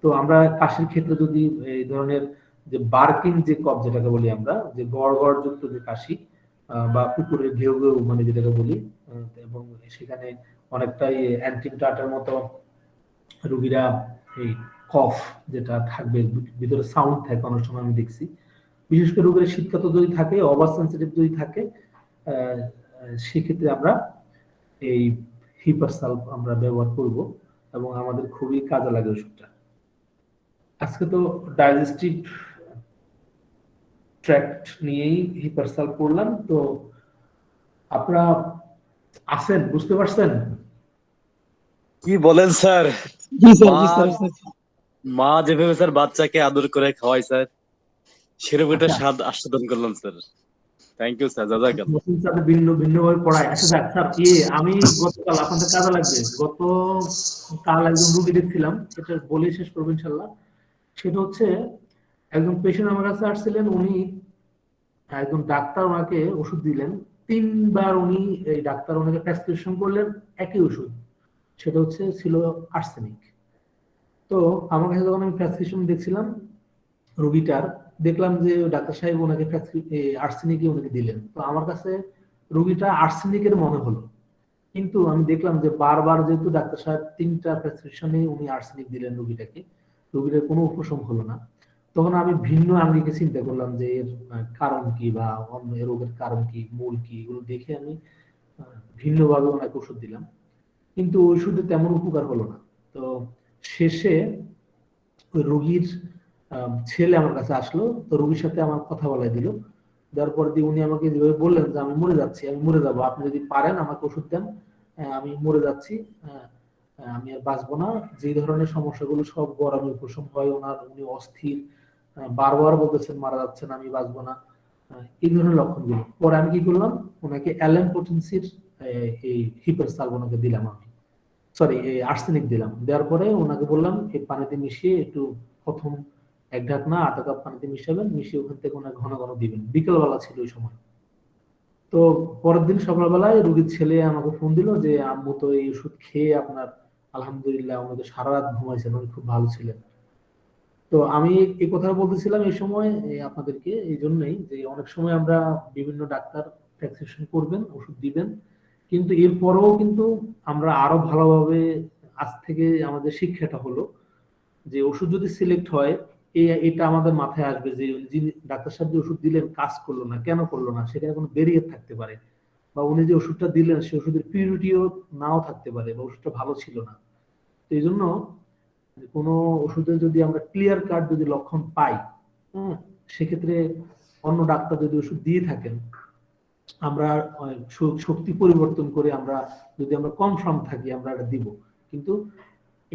তো আমরা কাশির ক্ষেত্রে যদি এই ধরনের যে বার্কিং যে কফ যেটাকে বলি আমরা, যে গড় গড় যুক্ত যে কাশি বা কুকুরের ঘেউ ঘেউ মানে যেটাকে বলি, এবং সেখানে অনেকটাই অ্যান্টিটাটার মতো রোগীরা এই কফ যেটা থাকবে ভিতরে সাউন্ড থাকে অনেক সময় আমি দেখছি, বিশেষ করে রোগীর শীতকাতর যদি থাকে, ওভার সেন্সিটিভ যদি থাকে, সেক্ষেত্রে আমরা এই হিপারসালফ আমরা ব্যবহার করব এবং আমাদের খুবই কাজে লাগে ওষুধটা। আজকে তো ডাইজেস্টিভ ট্র্যাক্ট নিয়েই হিপারসালফ করলাম। তো আপনারা আছেন, বুঝতে পারছেন? কি বলেন স্যার? জি স্যার, মা বুঝতে পারছি। মা যেভাবে স্যার বাচ্চাকে আদর করে খাওয়ায় স্যার, সেরকম একটা আচ্ছা, স্বাদ আস্বাদন করলাম স্যার। থ্যাংক ইউ স্যার, জাজাকাল্লাহ। নতুন সাথে ভিন্ন ভিন্ন ভাবে পড়ায়। আচ্ছা যাক স্যার, ইয়ে আমি গতকাল আপনাদের কাজে লাগবে, গত কাল একজন রুগী দেখছিলাম, এটা বলে শেষ করবো ইনশাল্লাহ। সেটা হচ্ছে একজন পেশেন্ট আমার কাছে আসছিলেন, উনি একজন ডাক্তার ওনাকে ওষুধ দিলেন, 3 বার উনি এই ডাক্তার ওনাকে প্রেসক্রিপশন করলেন একই ওষুধ, সেটা হচ্ছে ছিল আর্সেনিক। তো আমার কাছে যখন আমি প্রেসক্রিপশন দেখছিলাম রোগীটার, দেখলাম যে ডাক্তার সাহেব ওনাকে আর্সেনিকই ওনাকে দিলেন। তো আমার কাছে রোগীটা আর্সেনিকের মনে হলো, কিন্তু আমি দেখলাম যে বারবার যেহেতু ডাক্তার সাহেব 3টা প্রেসক্রিপশনে উনি আর্সেনিক দিলেন রোগীটাকে, রোগীটার কোনো উপশম হলো না। তখন আমি ভিন্ন আঙ্গিকে চিন্তা করলাম যে এর কারণ কি বা অন্য এর রোগের কারণ কি, মূল কি, এগুলো দেখে আমি ভিন্নভাবে ওনাকে ওষুধ দিলাম, কিন্তু ওষুধে তেমন উপকার হলো না। তো শেষে ওই রোগীর ছেলে আমার কাছে আসলো, তো রোগীর সাথে আমার কথা বলাই দিল, দেওয়ার পর দিয়ে উনি আমাকে যেভাবে বললেন যে আমি মরে যাচ্ছি, আমি মরে যাবো, আপনি যদি পারেন আমাকে ওষুধ দেন, আমি মরে যাচ্ছি, আমি আর বাঁচবো না। যে ধরনের সমস্যাগুলো সব গরমে উপশম হয় ওনার, উনি অস্থির, বারবার বলতেছেন মারা যাচ্ছেন, আমি বাঁচবো না, এই ধরনের লক্ষণগুলো। পরে আমি কি করলাম, ওনাকে অ্যালেন পটেন্সির এই হিপের সালভ ওনাকে দিলাম আমি, সরি এই আর্সেনিক দিলাম। দেওয়ার পরে ওনাকে বললাম এই পানিতে মিশিয়ে একটু প্রথম 1 ঢাকনা আধা কাপ পানিতে মিশাবেন, মিশিয়ে ওখান থেকে ওনাকে ঘন ঘন দিবেন। বিকেলবেলা ছিল ওই সময়। তো পরের দিন সকালবেলায় রোগীর ছেলে আমাকে ফোন দিল যে আম্মু তো এই ওষুধ খেয়ে আপনার আলহামদুলিল্লাহ উনি তো সারা রাত ঘুমাইছেন, উনি খুব ভালো ছিলেন। তো আমি এই কথা বলতেছিলাম এই সময় আপনাদেরকে এই জন্যই যে অনেক সময় আমরা বিভিন্ন ডাক্তার প্রেসক্রিপশন করবেন, ওষুধ দিবেন, কিন্তু এরপরেও কিন্তু আমরা আরো ভালোভাবে, আজ থেকে আমাদের শিক্ষাটা হলো যে ওষুধ যদি সিলেক্ট হয় এটা আমাদের মাথায় আসবে যে যিনি ডাক্তার সাহেব যে ওষুধ দিলেন কাজ করলো না, কেন করলো না, সেখানে কোনো ব্যারিয়ার থাকতে পারে, বা উনি যে ওষুধটা দিলেন সে ওষুধের পিউরিটিও নাও থাকতে পারে, বা ওষুধটা ভালো ছিল না। তো এই জন্য কোনো ওষুধে যদি আমরা ক্লিয়ার কাট যদি লক্ষণ পাই, হ্যাঁ, সেক্ষেত্রে অন্য ডাক্তার যদি ওষুধ দিয়ে থাকেন আমরা শক্তি পরিবর্তন করে আমরা যদি আমরা কনফার্ম থাকি আমরা এটা দিব। কিন্তু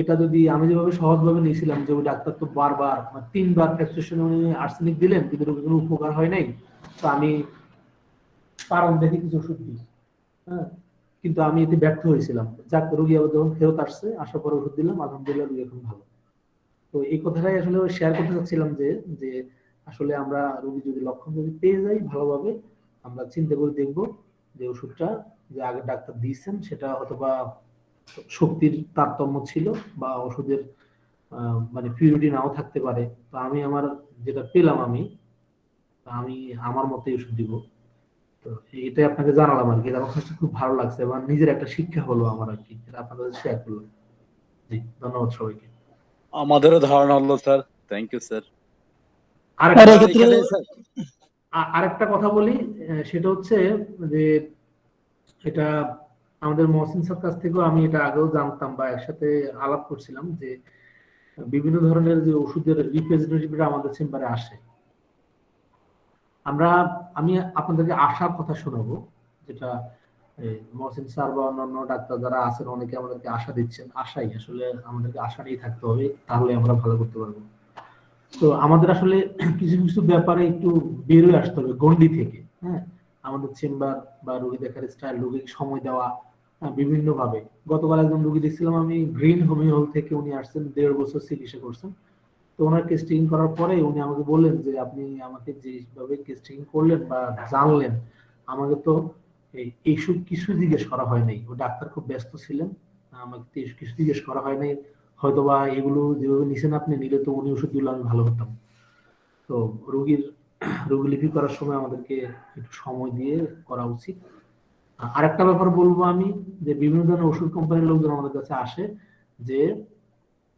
এটা যদি আমি যেভাবে সহজভাবে নিয়েছিলাম যে ওই ডাক্তার তো বারবার 3বার প্রেসক্রিপশনে উনি আর্সেনিক দিলেন কিন্তু রোগীর কোনো উপকার হয় নাই, তো আমি কারণ দেখে কিছু ওষুধ দিই, হ্যাঁ, কিন্তু আমি এতে ব্যর্থ হয়েছিলাম। যাক, রোগী আবার যখন ফেরত আসছে, আসার পরে ওষুধ দিলাম, আলহামদুলিল্লাহ রোগী এখন ভালো। তো এই কথাটাই আসলে শেয়ার করতে চাচ্ছিলাম যে যে আসলে আমরা রোগী যদি লক্ষণ যদি পেয়ে যাই ভালোভাবে, আমরা চিন্তা করে দেখবো যে ওষুধটা যে আগে ডাক্তার দিয়েছেন সেটা অথবা শক্তির তারতম্য ছিল বা ওষুধের মানে পিউরিটি নাও থাকতে পারে। তো আমি আমার যেটা পেলাম আমি আমি আমার মতে ওষুধ দিব। তো এটাই আপনাকে জানালাম আর কি, আমার কাছে খুব ভালো লাগছে এবং নিজের একটা শিক্ষা হলো আমার আর কি, এটা আপনাদের সাথে শেয়ার করলাম। জি, ধন্যবাদ সবাইকে। আমাদেরও ধারণা হলো স্যার, থ্যাংক ইউ স্যার। আরেকটা এখানে স্যার আরেকটা কথা বলি, সেটা হচ্ছে যে এটা আমাদের মহসিন স্যার কাছ থেকেও আমি এটা আগেও জানতাম বা একসাথে আলাপ করছিলাম যে বিভিন্ন ধরনের যে ওষুধের রিপ্রেজেন্টেটিভরা আমাদের চেম্বারে আসে। আমি আপনাদেরকে আশার কথা শোনাবো, যেটা মহসিন স্যার বা অন্যান্য ডাক্তার যারা আছেন অনেকে আমাদেরকে আশা দিচ্ছেন। আশাই আসলে আমাদেরকে আশা নিয়ে থাকতে হবে, তাহলে আমরা ভালো করতে পারবো। তো আমাদের আসলে কিছু কিছু ব্যাপারে একটু বেরোয় আসতে হবে গন্ডি থেকে। হ্যাঁ, আমাদের চেম্বার বা রোগী দেখার স্টাইল, রোগীকে সময় দেওয়া বিভিন্ন ভাবে। গতকাল একজন রোগী দেখছিলাম আমি, গ্রিন হোমিও হল থেকে উনি আসছেন, 1.5 বছর চিকিৎসা করছেন। তো ওনার টেস্টিং করার পরে উনি আমাকে বললেন যে আপনি আমাকে যেভাবে টেস্টিং করলেন বা জানলেন, আমাকে তো এইসব কিছু জিজ্ঞেস করা হয় নাই। ও ডাক্তার খুব ব্যস্ত ছিলেন, আমাকে তো কিছু জিজ্ঞেস করা হয় নাই, হয়তো বা এগুলো যেভাবে নিছেন আপনি নিলে তো উনি ওষুধ দিলে আমি ভালো হতাম। তো রোগীলিপি করার সময় আমাদেরকে একটু সময় দিয়ে করা উচিত। আরেকটা ব্যাপার বলবো আমি, যে বিভিন্ন ধরনের ওষুধ কোম্পানির লোকজন আমাদের কাছে আসে যে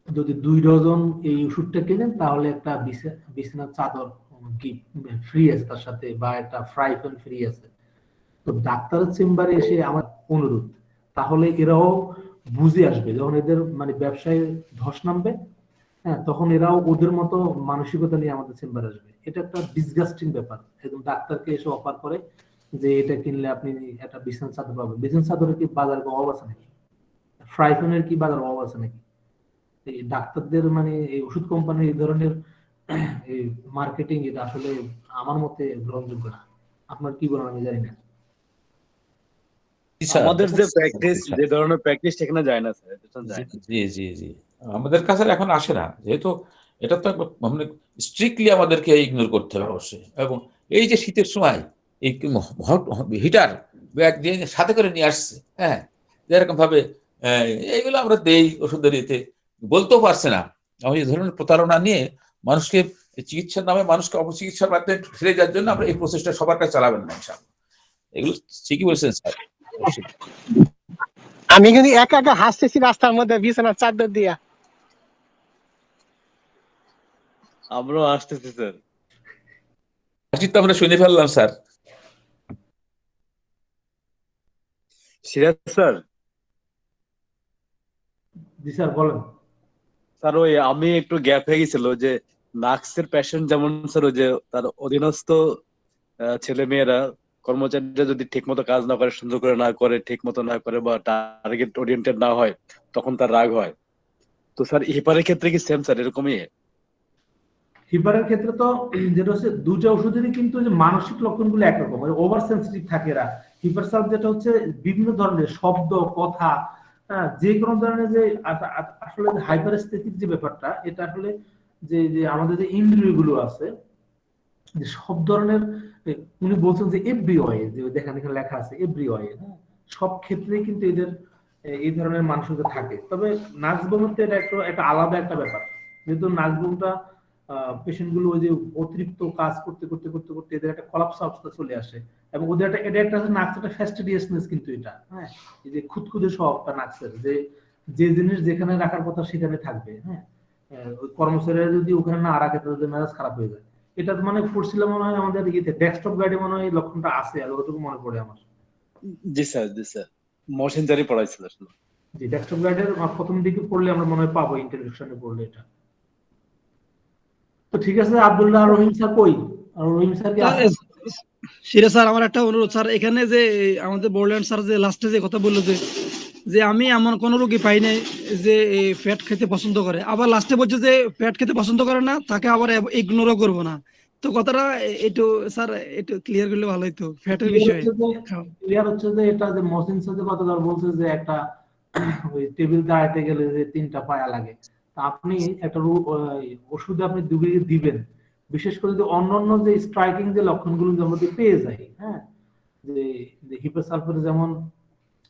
যদি 2 ডজন এই ওষুধটা কেনেন তাহলে একটা বিছানার চাদর ফ্রি আছে তার সাথে, বা একটা ফ্রাই প্যান ফ্রি আছে। তো ডাক্তারের চেম্বারে এসে আমার অনুরোধ, তাহলে এরাও বুঝে আসবে যখন এদের মানে ব্যবসায় ধস নামবে, হ্যাঁ, তখন এরাও ওদের মতো মানসিকতা নিয়ে আমাদের চেম্বারে আসবে। এটা একটা ডিসগাস্টিং ব্যাপার, একদম ডাক্তারকে এসে অফার করে যে এটা কিনলে আপনি একটা বিছানার চাদর পাবেন। বিছানার চাদরের কি বাজারে অভাব আছে নাকি? ফ্রাই প্যানের কি বাজারে অভাব আছে নাকি? এই ডাক্তারদের মানে এই ওষুধ কোম্পানির এই ধরনের এই মার্কেটিং, এটা আসলে আমার মতে গ্রহণযোগ্য না। আপনার কি বলেন আমি জানি না। জি স্যার, আমাদের যে প্র্যাকটিস, অবশ্যই স্যার। যে ধরনের প্র্যাকটিস সেখানে যায় না স্যার, এটা জি যায় না। জি জি জি। আমাদের কাছে এখন আসে না, যেহেতু এটা তো মানে স্ট্রিক্টলি আমাদেরকে ইগনোর করতে হবে অবশ্যই। এবং এই যে শীতের সময় এই হট হিটার ব্যাগ দিয়ে সাথে করে নিয়ে আসছে, হ্যাঁ, যেরকম ভাবে এইগুলো আমরা দেই ওষুধের ইতে, বলতেও পারছে না। আমি এই ধরনের প্রতারণা নিয়ে মানুষকে চিকিৎসার নামে মানুষকে অপচিকিৎসার মাধ্যমে ফিরে যাওয়ার জন্য আমরা এই প্রসেসটা সবার কাছে চালাবেন না ইনশাআল্লাহ। এগুলো ঠিকই বলছেন স্যার, অবশ্যই। আমি কিন্তু একা একা হাসতেছি রাস্তার মধ্যে বিছানার চাদর দিয়া। আমরাও আসতেছি স্যার। হাসি তো আমরা শুনে ফেললাম স্যার। সিরাজ স্যার, জি স্যার বলেন। স্যার ওই আমি একটু গ্যাপ হয়ে গেছিল যে নার্সের পেশেন্ট, যেমন স্যার ওই যে তার অধীনস্থ ছেলে মেয়েরা, কর্মচারীরা যদি ঠিক মতো কাজ না করে, সুন্দর করে না করে, ঠিক মতো না করে বা টার্গেট ওরিয়েন্টেড না হয়, তখন তার রাগ হয়। তো স্যার হিপারের ক্ষেত্রে কি সেম স্যার এরকমই? হিপারের ক্ষেত্রে তো যেটা হচ্ছে দুটো ওষুধেরই কিন্তু যে মানসিক লক্ষণগুলো একরকম, ওভার সেন্সিটিভ থাকে এরা। হিপারসালভ যেটা হচ্ছে বিভিন্ন ধরনের শব্দ, কথা, হ্যাঁ, যে কোনো ধরনের যে আসলে হাইপারস্থেটিক যে ব্যাপারটা, এটা আসলে যে যে আমাদের যে ইন্দ্রিয়গুলো আছে, যে সব ধরনের উনি বলছেন যে এভরি ওয়ে, যে দেখেন এখানে লেখা আছে এভরি ওয়ে, হ্যাঁ, সব ক্ষেত্রেই কিন্তু এদের এই ধরনের মানুষদের থাকে। তবে নার্সিং হচ্ছে এটা একটু একটা আলাদা একটা ব্যাপার, যেহেতু নার্সিংটা পেশেন্ট গুলো ওই যে অতিরিক্ত কাজ করতে করতে করতে করতে এদের একটা কলাপস অবস্থা চলে আসে, এবং ওদের একটা এটা একটা নার্স একটা ফ্যাস্টিডিয়াসনেস, কিন্তু এটা, হ্যাঁ, এই যে খুঁতখুঁতে স্বভাবটা নার্সের, যে যে জিনিস যেখানে রাখার কথা সেখানে থাকবে, হ্যাঁ, ওই কর্মচারীরা যদি ওখানে না রাখে তাদের মেজাজ খারাপ হয়ে যায়। এটা মানে পড়ছিল মনে হয় আমাদের ইয়েতে ডেস্কটপ গাইডে মনে হয় এই লক্ষণটা আছে, আর ওটুকু মনে পড়ে আমার। জি স্যার, জি স্যার, মহসিন স্যারই পড়াইছিল আসলে। যে ডেস্কটপ গাইডের প্রথম দিকে পড়লে আমরা মনে হয় পাবো, ইন্ট্রোডাকশনে পড়লে এটা। তো ঠিক আছে, আব্দুল্লাহ রহিম স্যার কই? আর রহিম স্যার কি আছে? সিরাজ স্যার, আমার একটা অনুরোধ স্যার, এখানে যে আমাদের বললেন স্যার যে লাস্টে যে কথা বললো যে যে আমি এমন কোন রোগী পাই নাই যে ফ্যাট খেতে পছন্দ করে, আবার লাস্টে বলছে যে ফ্যাট খেতে পছন্দ করে না তাকে আবার ইগনোরও করবো না। তো কথাটা একটু স্যার একটু ক্লিয়ার করলে ভালো হতো ফ্যাটের বিষয়ে। ক্লিয়ার হচ্ছে যে এটা যে মহসিন স্যার যে কথাটা বলছে যে একটা ওই টেবিল দাঁড়াতে গেলে যে 3টা পায়া লাগে, তা আপনি একটা ওষুধ আপনি দিবেন, বিশেষ করে যে অন্যান্য যে স্ট্রাইকিং যে লক্ষণগুলো আমরা পেয়ে যাই, হ্যাঁ, যে হিপোসালফার, যেমন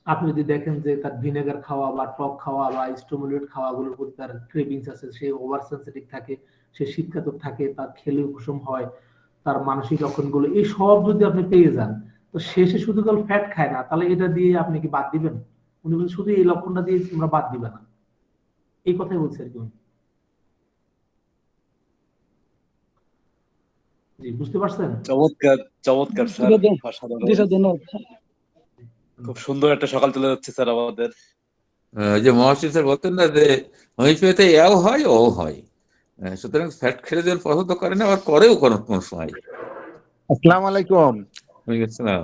আপনি যদি দেখেন যে তার ভিনেগার খাওয়া বা টক খাওয়া বা স্টিমুলেট খাওয়াগুলোর প্রতি তার ক্রেভিংস আছে, সে ওভার সেনসিটিভ থাকে, সে শীতকাতর থাকে, তার খেলে কুসুম হয়, তার মানসিক লক্ষণগুলো এই সব যদি আপনি পেয়ে যান, তো শেষে শুধু কাল ফ্যাট খায় না, তাহলে এটা দিয়ে আপনি কি বাদ দিবেন? উনি বলছেন শুধু এই লক্ষণটা দিয়ে তোমরা বাদ দিবে না, এই কথাই বলছে আর কি উনি। জি, বুঝতে পারছেন? চমৎকার, চমৎকার স্যার, জি অসাধারণ। স্যার, ধন্যবাদ। খুব সুন্দর একটা সকাল চলে যাচ্ছে স্যার আমাদের। যে মহসিন স্যার বলতেন না যে হোমিওপ্যাথিতে এও হয় ও হয়, সুতরাং ফ্যাট খেলে যখন পছন্দ করে না, আবার করেও কোনো কোনো সময়। আসসালামু আলাইকুম। হয়ে গেছে না?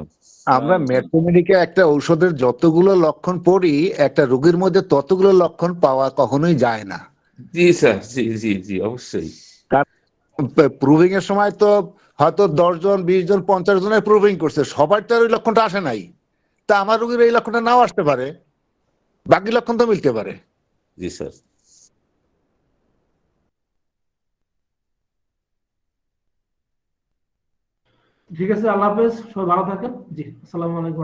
আমরা মেট্রোমেডিকে একটা ঔষধের যতগুলো লক্ষণ পড়ি, একটা রোগীর মধ্যে ততগুলো লক্ষণ পাওয়া কখনোই যায় না। জি স্যার, জি জি জি, অবশ্যই। প্রুভিং এর সময় তো হয়তো 10 জন 20 জন 50 জনের প্রুভিং করছে, সবার তো আর ওই লক্ষণটা আসে নাই। তা আমার রোগীর এই লক্ষণটা নাও আসতে পারে, বাকি লক্ষণ তো মিলতে পারে। জি স্যার। ঠিক আছে, আল্লাহ হাফেজ, সবাই ভালো থাকেন। জি, আসসালামু আলাইকুম।